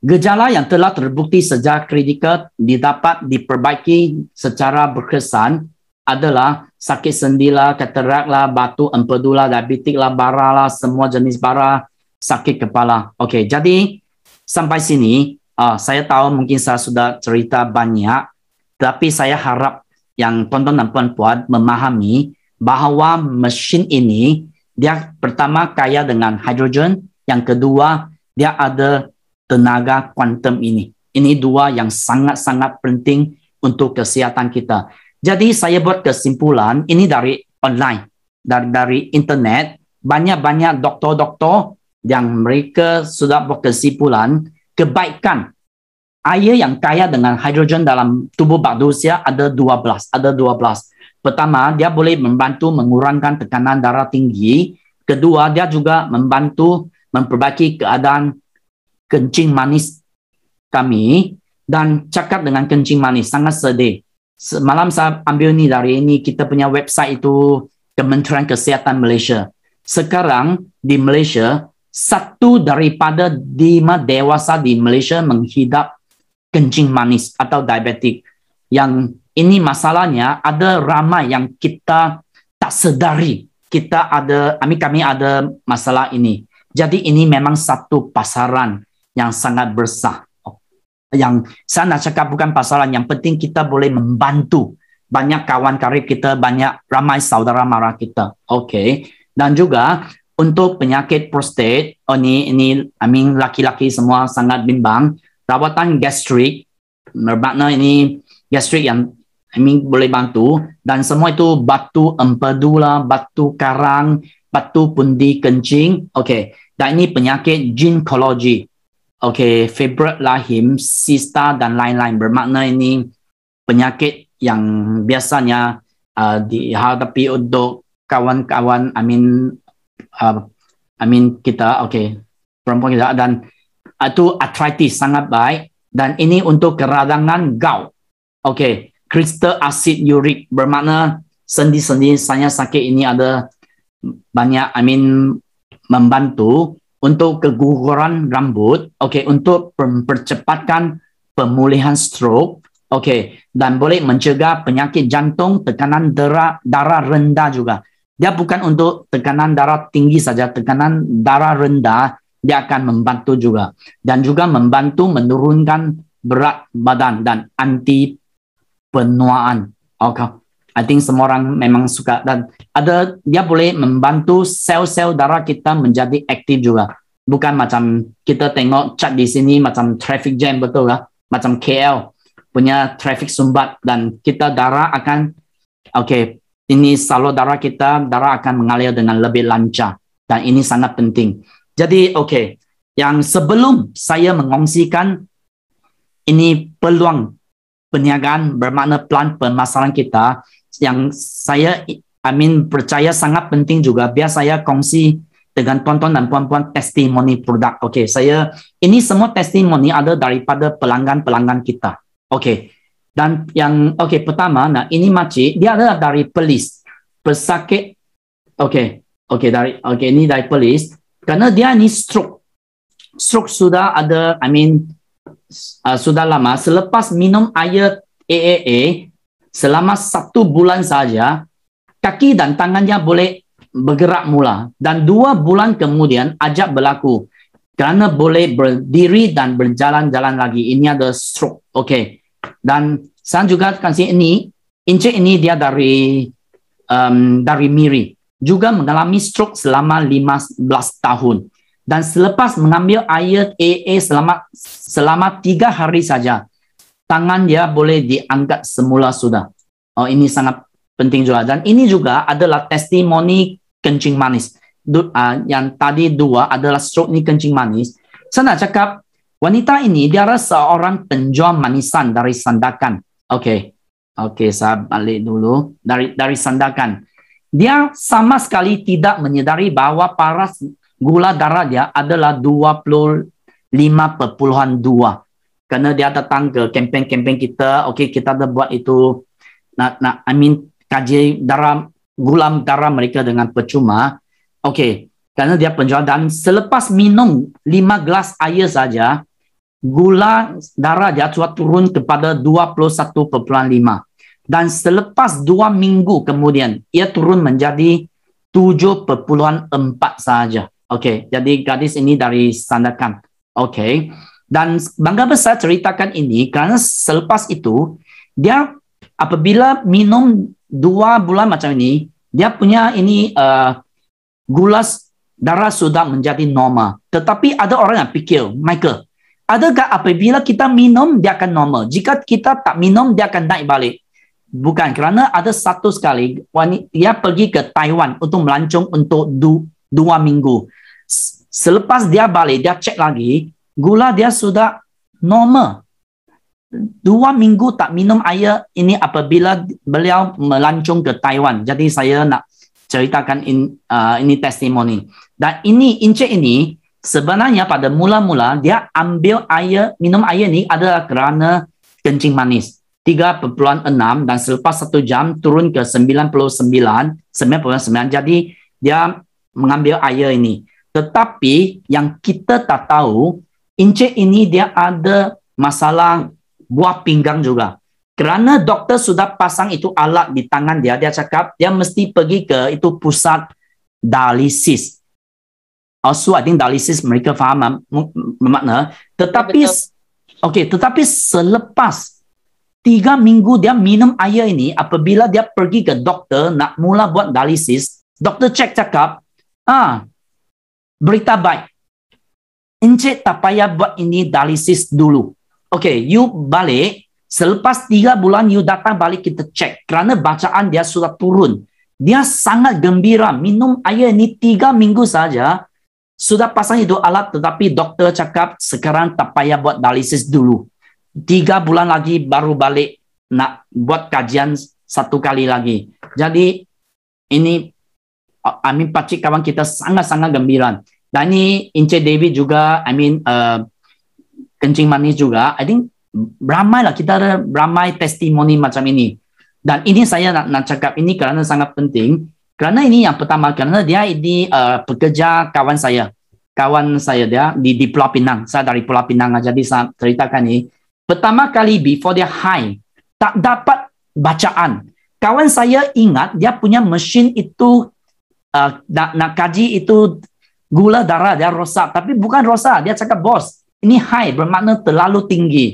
gejala yang telah terbukti sejak kritikal didapat diperbaiki secara berkesan adalah sakit sendi lah, katarak lah, batu empedu lah, diabetik lah, bara lah, semua jenis bara, sakit kepala. Okey. Jadi sampai sini saya tahu mungkin saya sudah cerita banyak, tapi saya harap yang tuan-tuan dan puan-puan memahami bahawa mesin ini dia pertama kaya dengan hidrogen, yang kedua dia ada tenaga kuantum ini. Ini dua yang sangat-sangat penting untuk kesihatan kita. Jadi saya buat kesimpulan ini dari online, dari internet, banyak-banyak doktor-doktor yang mereka sudah buat kesimpulan kebaikan air yang kaya dengan hidrogen dalam tubuh manusia ada 12. Pertama, dia boleh membantu mengurangkan tekanan darah tinggi. Kedua, dia juga membantu memperbaiki keadaan kencing manis kami. Dan cakap dengan kencing manis, sangat sedih. Semalam saya ambil ni dari ini, kita punya website itu Kementerian Kesihatan Malaysia. Sekarang di Malaysia, 1 daripada 5 dewasa di Malaysia menghidap kencing manis atau diabetik. Yang ini masalahnya ada ramai yang kita tak sedari. Kami ada masalah ini. Jadi ini memang satu pasaran yang sangat besar. Yang saya nak cakap bukan pasaran, yang penting kita boleh membantu banyak kawan karib kita, banyak ramai saudara mara kita. Okey. Dan juga untuk penyakit prostat, ini laki-laki semua sangat bimbang. Rawatan gastrik bermakna ini gastrik yang boleh bantu, dan semua itu batu empedu lah, batu karang, batu pundi kencing. Okey, dan ini penyakit ginekologi. Okey, fibroid rahim, sista dan lain-lain. Bermakna ini penyakit yang biasanya dihadapi untuk kawan-kawan kita, okey, perempuan kita, dan itu arthritis sangat baik, dan ini untuk keradangan gout. Okey, kristal asid urik, bermakna sendi-sendi saya sakit ini ada banyak membantu untuk keguguran rambut, okey, untuk mempercepatkan pemulihan stroke, okey, dan boleh mencegah penyakit jantung, tekanan darah rendah juga. Dia bukan untuk tekanan darah tinggi saja, tekanan darah rendah dia akan membantu juga, dan juga membantu menurunkan berat badan dan anti penuaan. Okay. I think semua orang memang suka, dan dia boleh membantu sel-sel darah kita menjadi aktif juga. Bukan macam kita tengok cat di sini macam traffic jam, betul lah, macam KL punya traffic sumbat, dan kita darah akan ini salur darah darah akan mengalir dengan lebih lancar, dan ini sangat penting. Jadi yang sebelum saya mengongsikan ini peluang perniagaan bermakna plan permasalahan kita, yang saya percaya sangat penting juga, biar saya kongsi dengan tuan-tuan dan puan-puan testimoni produk. Okey, ini semua testimoni ada daripada pelanggan-pelanggan kita. Okey. Dan yang pertama, ini makcik, dia adalah dari Perlis. Pesakit ini dari Perlis, karena dia ini stroke. Stroke sudah ada, sudah lama. Selepas minum air AAA selama 1 bulan saja, kaki dan tangannya boleh bergerak mula, dan 2 bulan kemudian ajak berlaku kerana boleh berdiri dan berjalan-jalan lagi. Ini ada stroke. Okey, dan saya juga kasih ini, Encik ini dia dari Miri, juga mengalami stroke selama 15 tahun, dan selepas mengambil air AA selama 3 hari saja, tangan dia boleh diangkat semula sudah. Ini sangat penting juga, dan ini juga adalah testimoni kencing manis. Yang tadi 2 adalah stroke ni kencing manis. Saya nak cakap, wanita ini dia adalah seorang penjual manisan dari Sandakan. Okey, saya balik dulu dari Sandakan. Dia sama sekali tidak menyedari bahawa paras gula darah dia adalah 25.2. Kerana dia datang ke kempen-kempen kita, kita ada buat itu, kaji gula darah mereka dengan percuma. Kerana dia penjual, dan selepas minum 5 gelas air saja, gula darah dia sudah turun kepada 21.5. Dan selepas 2 minggu kemudian, ia turun menjadi 7.4 saja. Jadi gadis ini dari Sandakan. Dan bangga besar ceritakan ini kerana selepas itu, dia apabila minum 2 bulan macam ini, dia punya ini gula darah sudah menjadi normal. Tetapi ada orang yang fikir, Michael, adakah apabila kita minum dia akan normal? Jika kita tak minum dia akan naik balik? Bukan, kerana ada satu sekali dia pergi ke Taiwan untuk melancong untuk 2 minggu. Selepas dia balik, dia cek lagi, gula dia sudah normal. 2 minggu tak minum air ini apabila beliau melancong ke Taiwan. Jadi saya nak ceritakan ini testimoni. Dan ini Encik ini sebenarnya pada mula-mula dia ambil air, minum air ni adalah kerana kencing manis 3.6, dan selepas 1 jam turun ke 99. Jadi dia mengambil air ini. Tetapi yang kita tak tahu, Encik ini dia ada masalah buah pinggang juga. Kerana doktor sudah pasang itu alat di tangan dia, dia cakap dia mesti pergi ke itu pusat dialisis. Also, I think dialisis mereka faham makna. Tetapi, tetapi selepas 3 minggu dia minum air ini, apabila dia pergi ke doktor nak mula buat dialisis, doktor cakap, berita baik, Encik tak payah buat ini dialisis dulu. You balik, Selepas 3 bulan you datang balik kita cek. Kerana bacaan dia sudah turun. Dia sangat gembira. Minum air ni 3 minggu saja. Sudah pasang itu alat tetapi doktor cakap sekarang tak payah buat dialisis dulu. 3 bulan lagi baru balik nak buat kajian 1 kali lagi. Jadi ini pakcik kawan kita sangat-sangat gembira. Dan ini Encik David juga, kencing manis juga. I think ramai lah, kita ada ramai testimoni macam ini. Dan ini saya nak cakap ini kerana sangat penting. Kerana ini yang pertama, kerana dia ini pekerja kawan saya dia di Pulau Pinang. Saya dari Pulau Pinang, jadi saya ceritakan ini. Pertama kali before dia high, tak dapat bacaan. Kawan saya ingat dia punya mesin itu nak kaji itu gula darah dia rosak, tapi bukan rosak. Dia cakap, bos, ini high bermakna terlalu tinggi.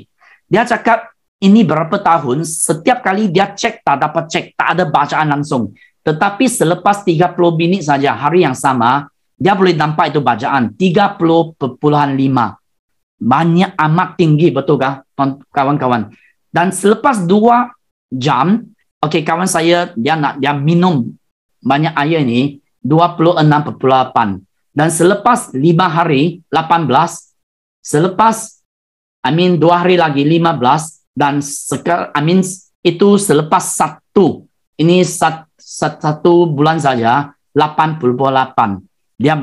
Dia cakap ini berapa tahun, setiap kali dia cek tak dapat cek, tak ada bacaan langsung. Tetapi selepas 30 minit saja hari yang sama, dia boleh nampak itu bacaan 30.5. Banyak amat tinggi, betul kah kawan-kawan? Dan selepas 2 jam, kawan saya dia minum banyak air ini 26.8. Dan selepas 5 hari 18, selepas 2 hari lagi 15, dan itu selepas 1 bulan saja 88. Dia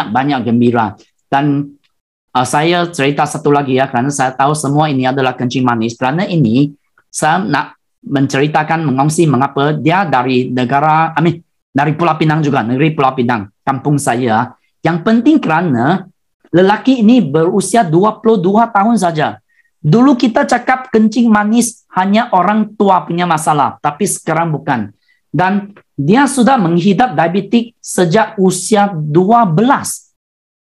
banyak gembira. Dan saya cerita satu lagi ya, kerana saya tahu semua ini adalah kencing manis. Kerana ini saya nak menceritakan, mengongsi mengapa dia dari negara, dari Pulau Pinang juga, negeri Pulau Pinang, kampung saya. Yang penting kerana lelaki ini berusia 22 tahun saja. Dulu kita cakap kencing manis hanya orang tua punya masalah, tapi sekarang bukan. Dan dia sudah menghidap diabetik sejak usia 12.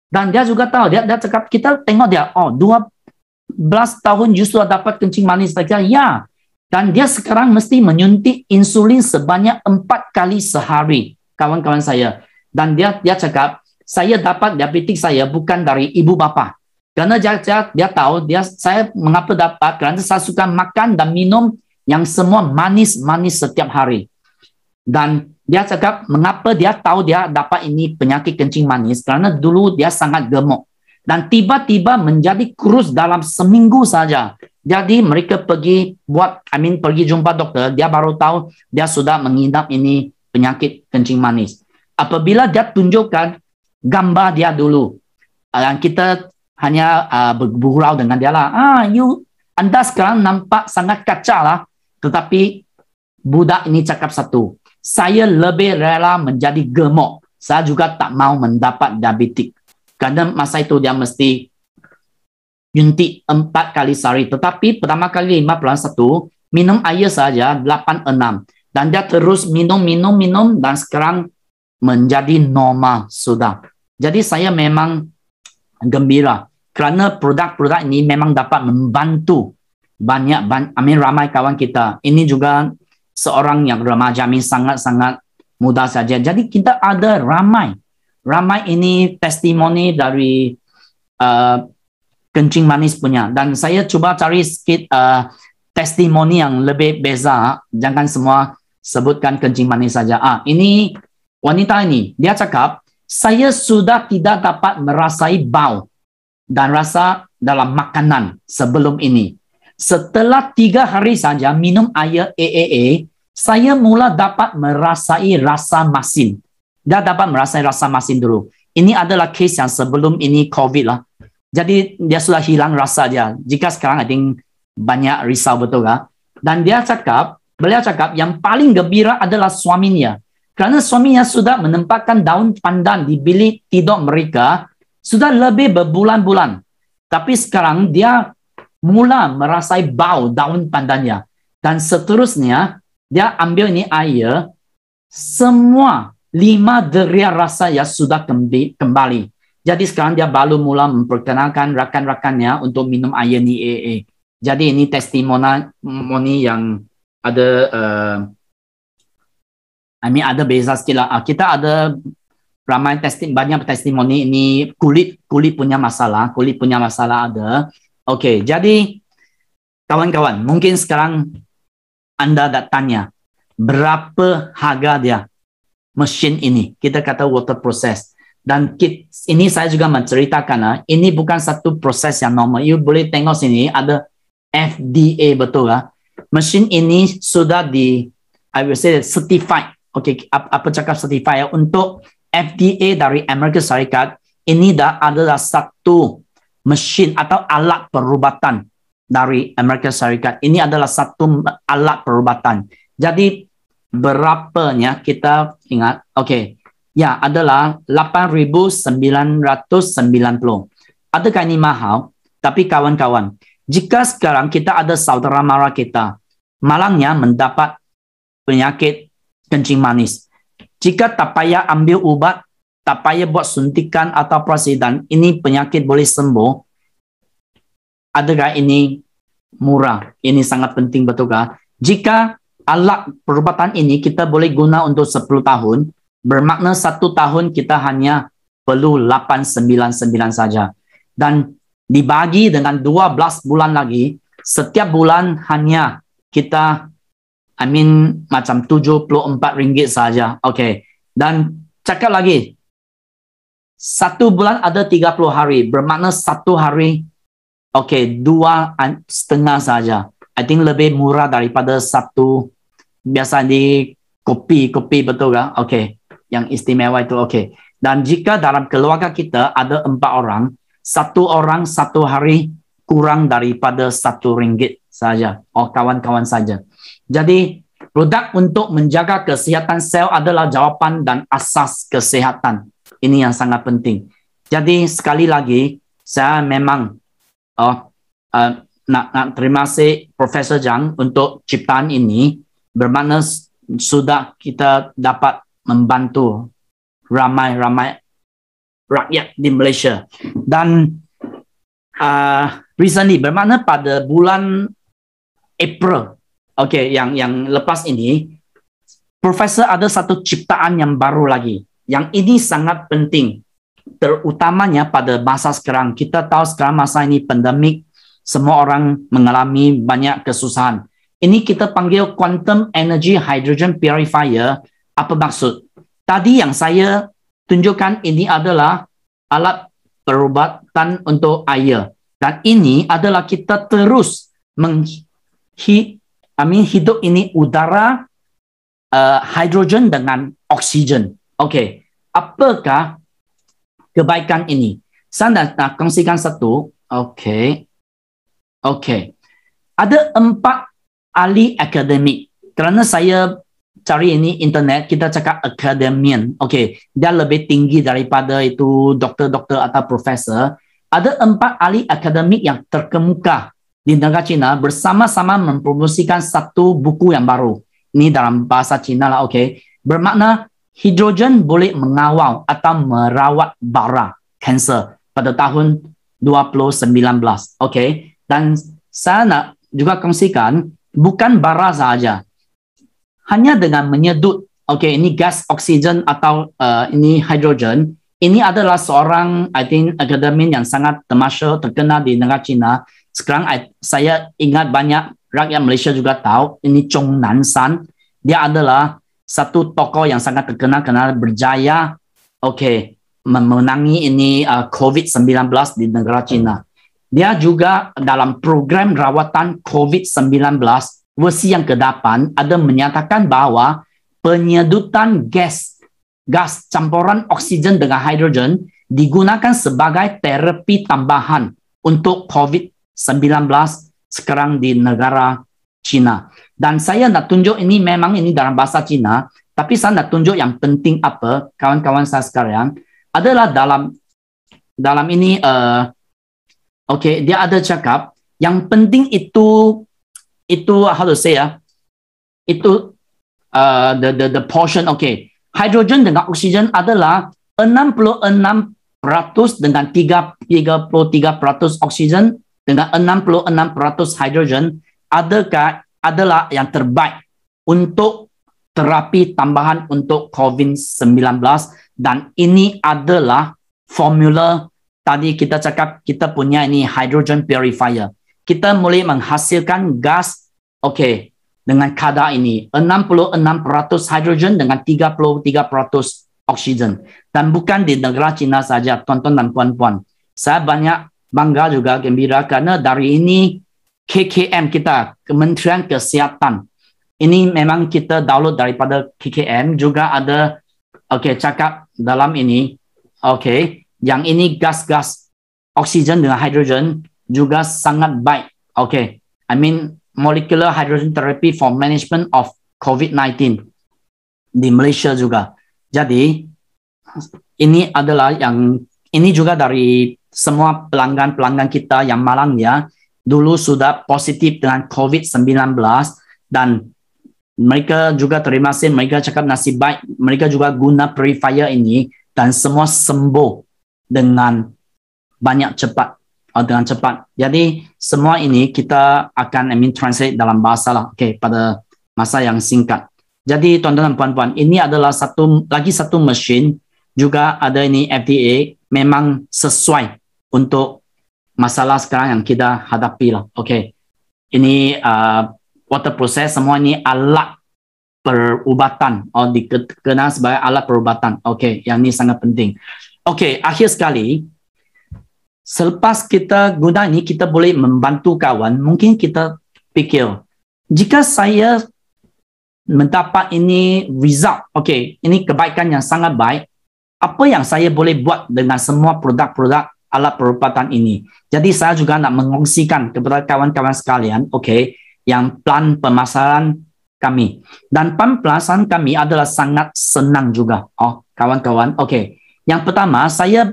Dan dia juga tahu, dia cakap, kita tengok dia, 12 tahun justru dapat kencing manis. Ya. Dan dia sekarang mesti menyuntik insulin sebanyak 4 kali sehari, kawan-kawan saya. Dan dia cakap, saya dapat diabetik saya bukan dari ibu bapa. Kerana dia tahu, saya mengapa dapat, kerana saya suka makan dan minum yang semua manis-manis setiap hari. Dan dia cakap, mengapa dia tahu dia dapat ini penyakit kencing manis, kerana dulu dia sangat gemuk. Dan tiba-tiba menjadi kurus dalam seminggu saja. Jadi mereka pergi jumpa doktor, dia baru tahu dia sudah mengidap ini penyakit kencing manis. Apabila dia tunjukkan gambar dia dulu, yang kita hanya bergurau dengan dia lah. Anda sekarang nampak sangat kacau lah. Tetapi budak ini cakap satu, saya lebih rela menjadi gemuk. Saya juga tak mau mendapat diabetik. Kerana masa itu dia mesti nyuntik 4 kali sehari. Tetapi pertama kali 51, minum air saja 86. Dan dia terus minum dan sekarang menjadi normal sudah. Jadi saya memang gembira kerana produk-produk ini memang dapat membantu ramai kawan kita. Ini juga seorang yang remaja, sangat-sangat muda saja. Jadi kita ada ramai ini testimoni dari kencing manis punya. Dan saya cuba cari sikit testimoni yang lebih beza. Jangan semua sebutkan kencing manis saja. Ini wanita ini, dia cakap, saya sudah tidak dapat merasai bau dan rasa dalam makanan sebelum ini. Setelah 3 hari saja minum air AAA, saya mula dapat merasai rasa masin. Dia dapat merasai rasa masin dulu. Ini adalah kes yang sebelum ini COVID lah. Jadi dia sudah hilang rasa dia. Jika sekarang I think banyak risau, betul kan? Dan beliau cakap yang paling gembira adalah suaminya. Kerana suaminya sudah menempatkan daun pandan di bilik tidur mereka sudah lebih berbulan-bulan. Tapi sekarang dia mula merasai bau daun pandannya. Dan seterusnya, dia ambil ini air, semua 5 deria rasa yang sudah kembali. Jadi sekarang dia baru mula memperkenalkan rakan-rakannya untuk minum air ni AA. Jadi ini testimoni yang ada ada beza sikit lah. Kita ada banyak testimoni ini kulit punya masalah ada. Okey, jadi kawan-kawan, mungkin sekarang Anda dah tanya, berapa harga dia mesin ini? Kita kata water process. Dan ini saya juga menceritakan, ini bukan satu proses yang normal. You boleh tengok sini, ada FDA betul lah. Mesin ini sudah I will say certified. Okay, apa cakap certified ya? Untuk FDA dari Amerika Serikat, ini adalah satu mesin atau alat perubatan dari Amerika Serikat. Ini adalah satu alat perubatan. Jadi berapanya kita ingat? Okay. Ya, adalah 8.990. Adakah ini mahal? Tapi kawan-kawan, jika sekarang kita ada saudara mara kita, malangnya mendapat penyakit kencing manis. Jika tak payah ambil ubat, tak payah buat suntikan atau prosedan, ini penyakit boleh sembuh. Adakah ini murah? Ini sangat penting, betulkah? Jika alat perubatan ini kita boleh guna untuk 10 tahun, bermakna 1 tahun kita hanya perlu 899 saja. Dan dibagi dengan 12 bulan lagi, setiap bulan hanya kita, macam RM74 saja. Okay. Dan cakap lagi, 1 bulan ada 30 hari, bermakna 1 hari, okay, 2,5 saja. I think lebih murah daripada satu, biasa di kopi, betul kan? Okay. Yang istimewa itu okay. Dan jika dalam keluarga kita ada 4 orang, 1 orang 1 hari kurang daripada RM1 saja. Kawan-kawan saja. Jadi produk untuk menjaga kesihatan sel adalah jawapan dan asas kesihatan. Ini yang sangat penting. Jadi sekali lagi saya memang nak terima kasih Profesor Zhang untuk ciptaan ini, bermakna sudah kita dapat membantu ramai-ramai rakyat di Malaysia. Dan recently, bermakna pada bulan April, okay, yang lepas ini, Profesor ada satu ciptaan yang baru lagi. Yang ini sangat penting, terutamanya pada masa sekarang. Kita tahu sekarang masa ini pandemik, semua orang mengalami banyak kesusahan. Ini kita panggil Quantum Energy Hydrogen Purifier. Apa maksud? Tadi yang saya tunjukkan ini adalah alat perubatan untuk air. Dan ini adalah kita terus hidup ini udara, hidrogen dengan oksigen. Okey, apakah kebaikan ini? Saya nak kongsikan satu. Okey. Ada 4 ahli akademik. Kerana saya cari ini internet, kita cakap academian. Okey, dia lebih tinggi daripada itu doktor-doktor atau profesor. Ada 4 ahli akademik yang terkemuka di negara China bersama-sama mempromosikan satu buku yang baru. Ini dalam bahasa Cina lah, okey. Bermakna hidrogen boleh mengawal atau merawat bara kanser pada tahun 2019. Okey, dan saya nak juga kongsikan bukan bara saja. Hanya dengan menyedut, okay, ini gas oksigen atau ini hidrogen, ini adalah seorang, I think, akademik yang sangat termasyhur, terkenal di negara China. Sekarang saya ingat banyak rakyat Malaysia juga tahu, ini Chong Nansan. Dia adalah satu tokoh yang sangat terkenal karena berjaya, okay, memenangi ini COVID-19 di negara China. Dia juga dalam program rawatan COVID-19 versi yang ke-8 ada menyatakan bahawa penyedutan gas campuran oksigen dengan hidrogen digunakan sebagai terapi tambahan untuk COVID-19 sekarang di negara China. Dan saya nak tunjuk ini memang ini dalam bahasa Cina, tapi saya nak tunjuk yang penting apa, kawan-kawan saya sekarang, adalah dalam ini, okay, dia ada cakap, yang penting itu how to say itu the portion. Okay, hidrogen dengan oksigen adalah 66% dengan 33% oksigen dengan 66% hidrogen adalah yang terbaik untuk terapi tambahan untuk COVID-19. Dan ini adalah formula tadi kita cakap kita punya ini hydrogen purifier. kita boleh menghasilkan gas, okay, dengan kadar ini 66% hidrogen dengan 33% oksigen. Dan bukan di negara China saja, tuan-tuan dan puan-puan. Saya banyak bangga juga, gembira, karena dari ini KKM kita, Kementerian Kesihatan, ini memang kita download daripada KKM, juga ada, okay, cakap dalam ini, okay, yang ini gas-gas oksigen dengan hidrogen juga sangat baik. Okay, I mean molecular hydrogen therapy for management of COVID-19 di Malaysia juga. Jadi ini adalah yang ini juga dari semua pelanggan-pelanggan kita yang malangnya dulu sudah positif dengan COVID-19 dan mereka juga terima kasih, mereka cakap nasib baik, mereka juga guna purifier ini dan semua sembuh dengan banyak cepat. Dengan cepat. Jadi semua ini kita akan translate dalam bahasa lah, okay, pada masa yang singkat. Jadi tuan-tuan dan puan-puan, ini adalah lagi satu mesin, juga ada ini FDA, memang sesuai untuk masalah sekarang yang kita hadapi lah. Okay. Ini water process, semua ini alat perubatan, dikenal sebagai alat perubatan. Okay, yang ini sangat penting. Okay, akhir sekali, selepas kita guna ini, kita boleh membantu kawan. Mungkin kita fikir, jika saya mendapat ini result, okay, ini kebaikan yang sangat baik, apa yang saya boleh buat dengan semua produk-produk alat perubatan ini? Jadi saya juga nak mengongsikan kepada kawan-kawan sekalian, okay, yang plan pemasaran kami. Dan plan pemasaran kami adalah sangat senang juga, kawan-kawan. Okay, yang pertama, saya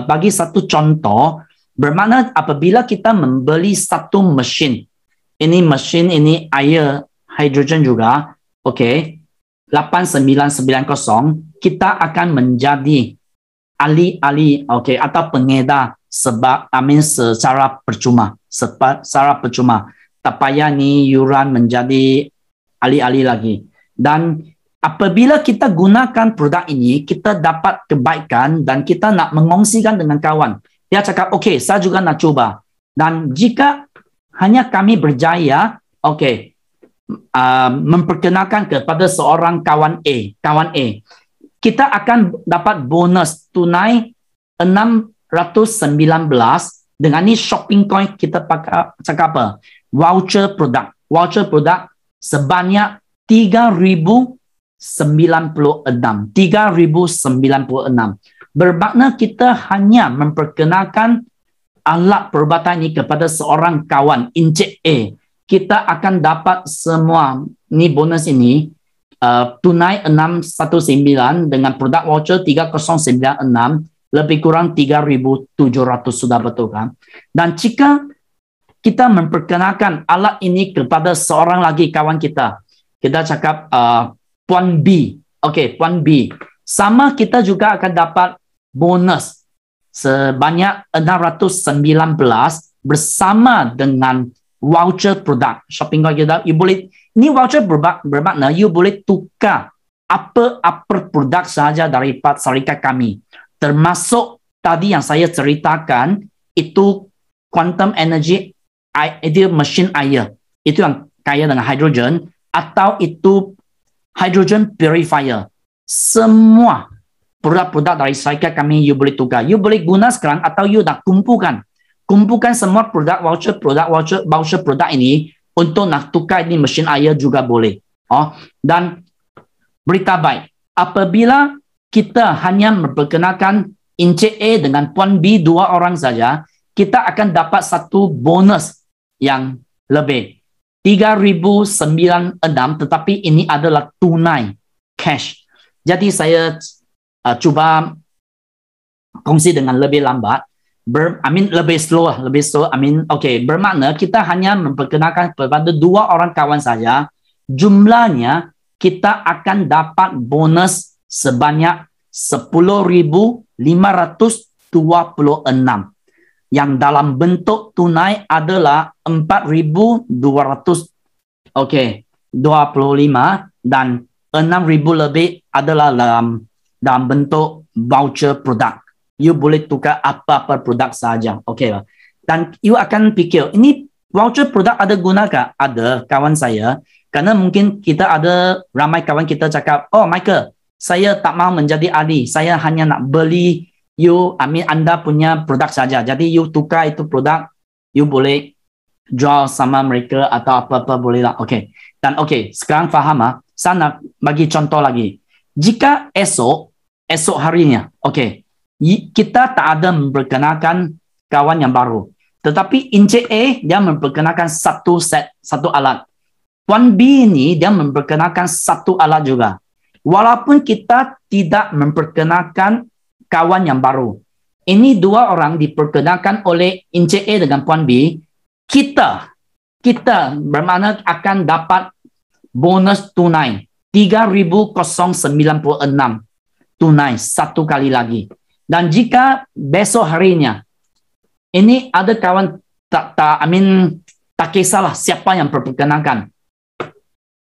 bagi satu contoh, bermakna apabila kita membeli satu mesin, ini mesin ini air hidrogen juga, okay, 8990, kita akan menjadi ahli-ahli, okay, atau pengedar secara percuma, tak payah ni yuran menjadi ahli-ahli lagi. Dan apabila kita gunakan produk ini, kita dapat kebaikan dan kita nak mengongsikan dengan kawan. Dia cakap, okay, saya juga nak cuba. Dan jika hanya kami berjaya, okay, memperkenalkan kepada seorang kawan A, kita akan dapat bonus tunai 619 dengan ni shopping coin kita pakai, cakap apa? Voucher produk sebanyak 3,096. Bermakna kita hanya memperkenalkan alat perubatan ini kepada seorang kawan, Encik A. Kita akan dapat semua ni bonus ini tunai 619 dengan produk voucher 3096, lebih kurang 3,700, sudah betul kan? Dan jika kita memperkenalkan alat ini kepada seorang lagi kawan kita cakap Puan B. Okay, Puan B. Sama kita juga akan dapat bonus sebanyak 619 bersama dengan voucher produk shopping cart kita. You boleh, ini voucher bermakna you boleh tukar apa produk sahaja daripada syarikat kami, termasuk tadi yang saya ceritakan itu quantum energy, itu mesin air, itu yang kaya dengan hidrogen, atau itu hydrogen purifier. Semua produk-produk dari syarikat kami you boleh tukar. You boleh guna sekarang atau you nak kumpulkan semua produk voucher produk ini untuk nak tukar ini mesin air juga boleh. Dan berita baik, apabila kita hanya memperkenalkan Encik A dengan Puan B, dua orang saja, kita akan dapat satu bonus yang lebih 3,096, tetapi ini adalah tunai cash. Jadi saya cuba kongsi dengan lebih lambat, lebih slow. Okay, bermakna kita hanya memperkenalkan kepada dua orang kawan saja, jumlahnya kita akan dapat bonus sebanyak 10,526 yang dalam bentuk tunai adalah 4,200, okay, 25, dan 6,000 lebih adalah dalam bentuk voucher produk. You boleh tukar apa-apa produk saja. Okay. Dan you akan fikir, ini voucher produk ada guna kah? Ada, kawan saya. Karena mungkin kita ada ramai kawan kita cakap, oh Michael, saya tak mau menjadi ahli. Saya hanya nak beli anda punya produk saja. Jadi you tukar itu produk, you boleh jual sama mereka atau apa-apa boleh lah. Okay. Dan sekarang faham ah. Saya nak bagi contoh lagi. Jika esok harinya, kita tak ada memperkenalkan kawan yang baru. Tetapi Encik A dia memperkenalkan satu alat. Puan B ini dia memperkenalkan satu alat juga. Walaupun kita tidak memperkenalkan kawan yang baru. Ini dua orang diperkenalkan oleh Encik A dengan Puan B. Kita bermakna akan dapat bonus tunai 3,096 tunai satu kali lagi. Dan jika besok harinya ini ada kawan tak kisahlah siapa yang memperkenalkan.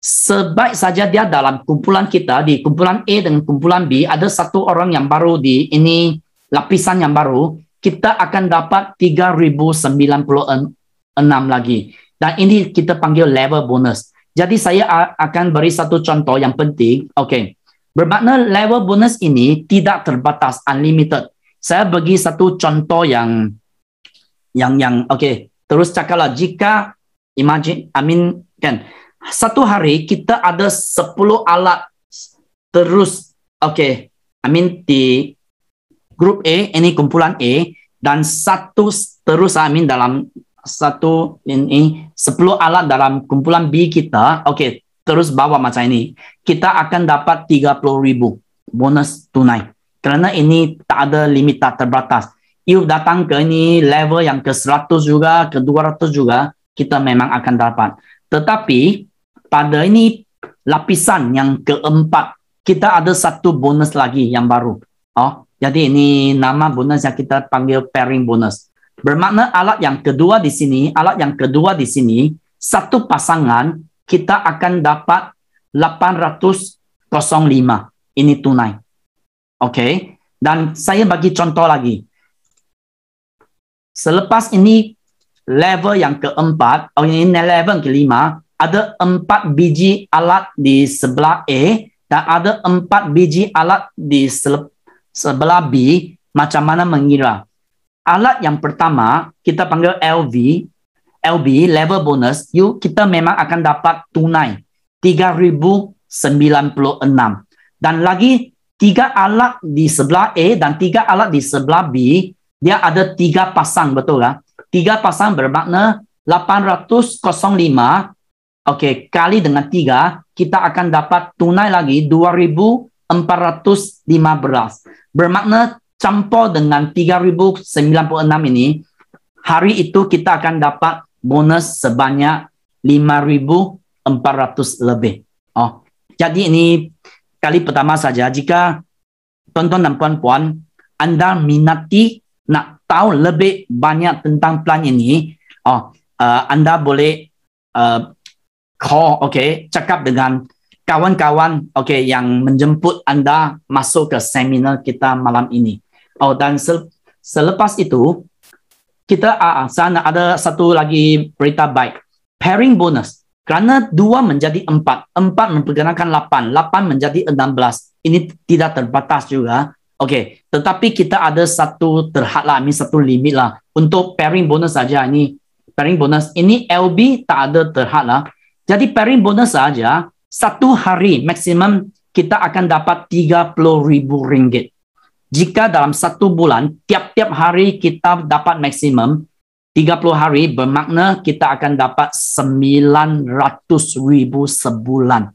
Sebaik saja dia dalam kumpulan kita, di kumpulan A dengan kumpulan B, ada satu orang yang baru di ini lapisan yang baru, kita akan dapat 3,096 lagi. Dan ini kita panggil level bonus. Jadi saya akan beri satu contoh yang penting. Bermakna level bonus ini tidak terbatas, unlimited. Saya bagi satu contoh yang terus cakaplah, jika satu hari kita ada 10 alat terus di grup A, ini kumpulan A, dan satu terus dalam satu ini 10 alat dalam kumpulan B kita, terus bawa macam ini, kita akan dapat 30,000 bonus tunai. Karena ini tak ada limit, tak terbatas. You datang ke ini level yang ke 100 juga, ke 200 juga, kita memang akan dapat. Tetapi pada ini lapisan yang keempat, kita ada satu bonus lagi yang baru. Jadi ini nama bonus yang kita panggil pairing bonus. Bermakna alat yang kedua di sini, satu pasangan kita akan dapat 805. Ini tunai. Dan saya bagi contoh lagi. Selepas ini level yang keempat, ini level kelima, ada 4 biji alat di sebelah A dan ada 4 biji alat di sebelah B. Macam mana mengira? Alat yang pertama kita panggil LB level bonus. Kita memang akan dapat tunai 3,096. Dan lagi 3 alat di sebelah A dan 3 alat di sebelah B, dia ada 3 pasang, betul lah? 3 pasang bermakna 805. Kali dengan 3, kita akan dapat tunai lagi 2,415. Bermakna campur dengan 3,096 ini, hari itu kita akan dapat bonus sebanyak 5,400 lebih. Jadi ini kali pertama saja. Jika tuan-tuan dan puan-puan Anda minati nak tahu lebih banyak tentang plan ini, Anda boleh call, cakap dengan kawan-kawan yang menjemput Anda masuk ke seminar kita malam ini. Dan selepas itu kita sana ada satu lagi berita baik, pairing bonus. Kerana 2 menjadi 4 memperkenalkan 8 menjadi 16. Ini tidak terbatas juga. Tetapi kita ada satu terhad lah, satu limit lah untuk pairing bonus saja. Ini pairing bonus, ini LB tak ada terhad lah. Jadi pairing bonus saja satu hari maksimum kita akan dapat 30,000 ringgit. Jika dalam satu bulan, tiap-tiap hari kita dapat maksimum 30 hari, bermakna kita akan dapat 900,000 sebulan.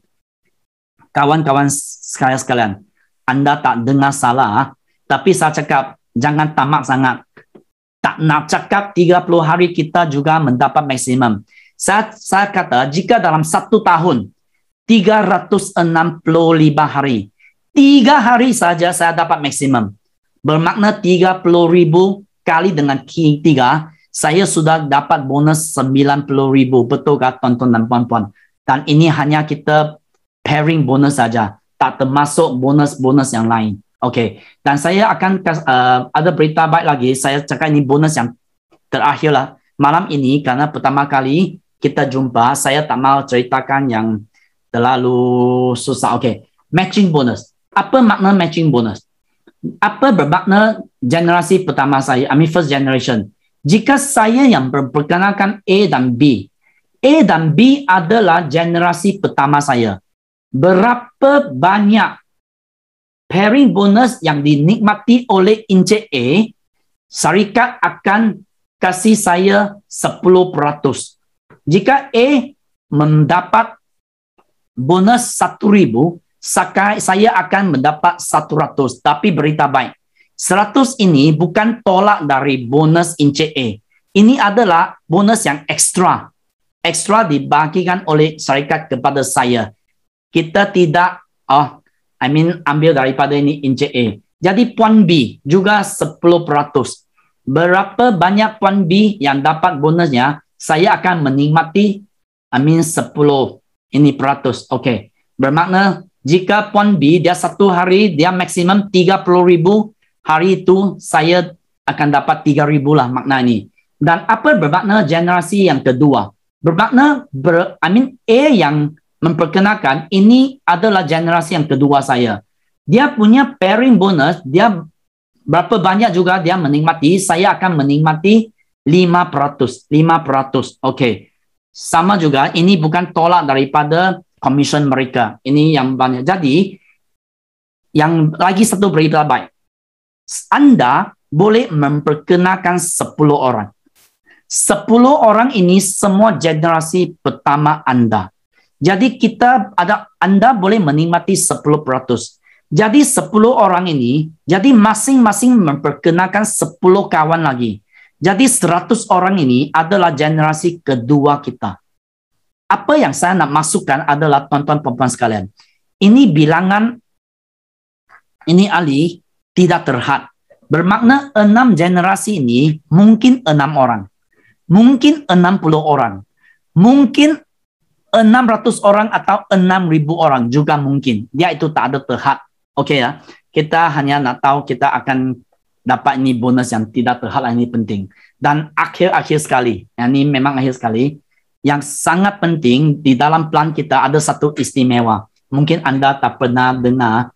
Kawan-kawan sekalian, Anda tak dengar salah, tapi saya cakap jangan tamak sangat. Tak nak cakap 30 hari kita juga mendapat maksimum. Saya kata jika dalam satu tahun 365 hari, 3 hari saja saya dapat maksimum. Bermakna 30,000 kali dengan 3, saya sudah dapat bonus 90,000. Betul kan tuan-tuan dan puan-puan? Dan ini hanya kita pairing bonus saja, tak termasuk bonus-bonus yang lain. Dan saya akan ada berita baik lagi. Saya cakap ini bonus yang terakhir lah. malam ini karena pertama kali kita jumpa, saya tak mau ceritakan yang terlalu susah. Oke, matching bonus. Apa makna matching bonus? Apa bermakna generasi pertama saya, I mean first generation. Jika saya yang memperkenalkan A dan B, A dan B adalah generasi pertama saya. Berapa banyak pairing bonus yang dinikmati oleh Encik A, syarikat akan kasih saya 10%. Jika A mendapat bonus 1,000, saya akan mendapat 100. Tapi berita baik, 100 ini bukan tolak dari bonus Encik A. Ini adalah bonus yang ekstra. Ekstra dibagikan oleh syarikat kepada saya. Kita tidak ambil daripada ini Encik A. Jadi Puan B juga 10%. Berapa banyak Puan B yang dapat bonusnya, saya akan menikmati 10 ini peratus. Okey. Bermakna jika Puan B dia satu hari dia maksimum 30,000, hari itu saya akan dapat 3,000 lah makna ini. Dan apa bermakna generasi yang kedua? Bermakna A yang memperkenalkan ini adalah generasi yang kedua saya. Dia punya pairing bonus, dia berapa banyak juga dia menikmati, saya akan menikmati 5%. Okey. Sama juga, ini bukan tolak daripada commission mereka. Ini yang banyak. Jadi, yang lagi satu berita baik. Anda boleh memperkenalkan 10 orang. 10 orang ini semua generasi pertama Anda. Jadi Anda boleh menikmati 10%. Jadi 10 orang ini, jadi masing-masing memperkenalkan 10 kawan lagi. Jadi 100 orang ini adalah generasi kedua kita. Apa yang saya nak masukkan adalah tuan-tuan perempuan sekalian. Ini bilangan, ini Ali tidak terhad. Bermakna 6 generasi ini mungkin 6 orang. Mungkin 60 orang. Mungkin 600 orang atau 6,000 orang juga mungkin. Dia itu tak ada terhad. Okey ya. Kita hanya nak tahu kita akan dapat ini bonus yang tidak terhad, ini penting. Dan akhir sekali, ini memang akhir sekali, yang sangat penting di dalam plan kita ada satu istimewa. Mungkin Anda tak pernah dengar.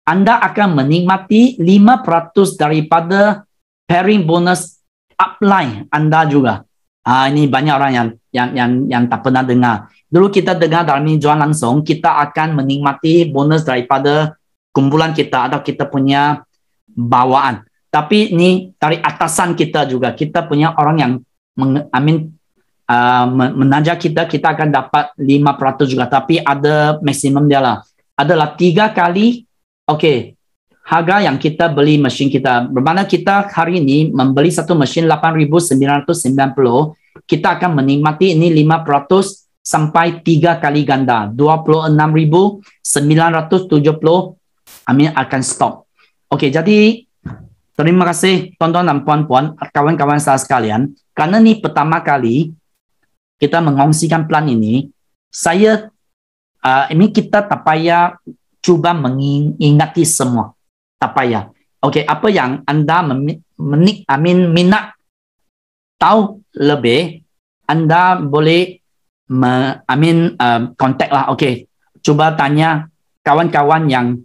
Anda akan menikmati 5% daripada pairing bonus upline Anda juga. Ini banyak orang yang tak pernah dengar. Dulu kita dengar dalam ini jual langsung, kita akan menikmati bonus daripada kumpulan kita atau kita punya bawaan. Tapi ini dari atasan kita juga. Kita punya orang yang menajak kita akan dapat 5% juga. Tapi ada maksimum dia lah. Adalah 3 kali, harga yang kita beli mesin kita. Bermakna kita hari ini membeli satu mesin 8,990. Kita akan menikmati ini 5% sampai 3 kali ganda. 26,970 akan stop. Jadi terima kasih tuan-tuan dan puan-puan, kawan-kawan saya sekalian. Karena ini pertama kali kita mengongsikan plan ini, ini kita tak payah cuba mengingati semua. Tak payah. Apa yang Anda minat tahu lebih, Anda boleh kontak lah. Cuba tanya kawan-kawan yang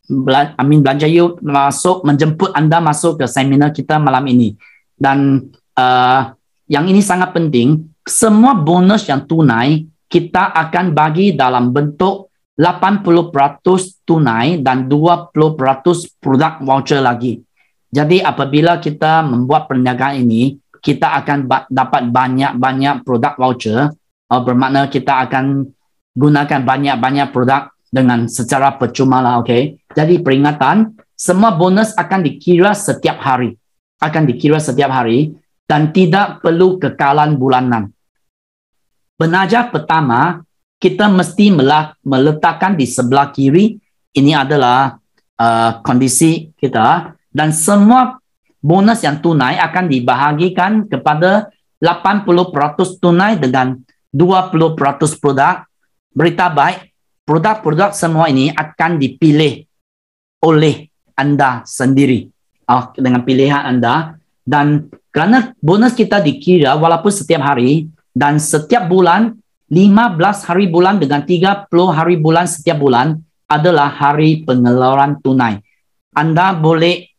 belanja yuk menjemput Anda masuk ke seminar kita malam ini. Dan yang ini sangat penting, semua bonus yang tunai kita akan bagi dalam bentuk 80% tunai dan 20% produk voucher lagi. Jadi apabila kita membuat perniagaan ini, kita akan dapat banyak-banyak produk voucher. Bermakna kita akan gunakan banyak-banyak produk dengan secara percuma lah. Jadi peringatan, semua bonus akan dikira setiap hari. Dan tidak perlu kekalan bulanan. Penaja pertama, kita mesti meletakkan di sebelah kiri. Ini adalah kondisi kita. Dan semua bonus yang tunai akan dibahagikan kepada 80% tunai dengan 20% produk. Berita baik, produk-produk semua ini akan dipilih oleh Anda sendiri. dengan pilihan anda. Dan kerana bonus kita dikira walaupun setiap hari dan setiap bulan 15 hari bulan dengan 30 hari bulan setiap bulan adalah hari pengeluaran tunai. Anda boleh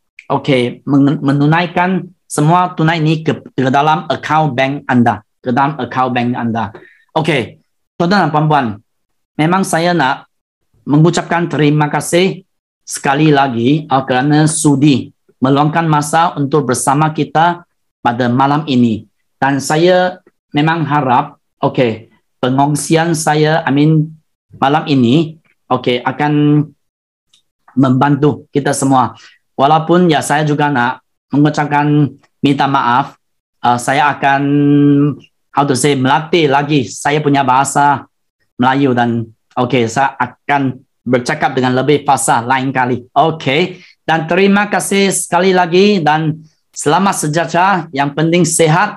menunaikan semua tunai ini ke dalam akaun bank anda, ke dalam akaun bank anda. Okey, tuan-tuan dan puan-puan, memang saya nak mengucapkan terima kasih sekali lagi kerana sudi meluangkan masa untuk bersama kita pada malam ini. Dan saya memang harap pengongsian saya malam ini akan membantu kita semua. Walaupun ya saya juga nak mengucapkan minta maaf, saya akan melatih lagi saya punya bahasa Melayu dan saya akan bercakap dengan lebih fasih lain kali. Dan terima kasih sekali lagi dan selamat sejahtera, yang penting sehat.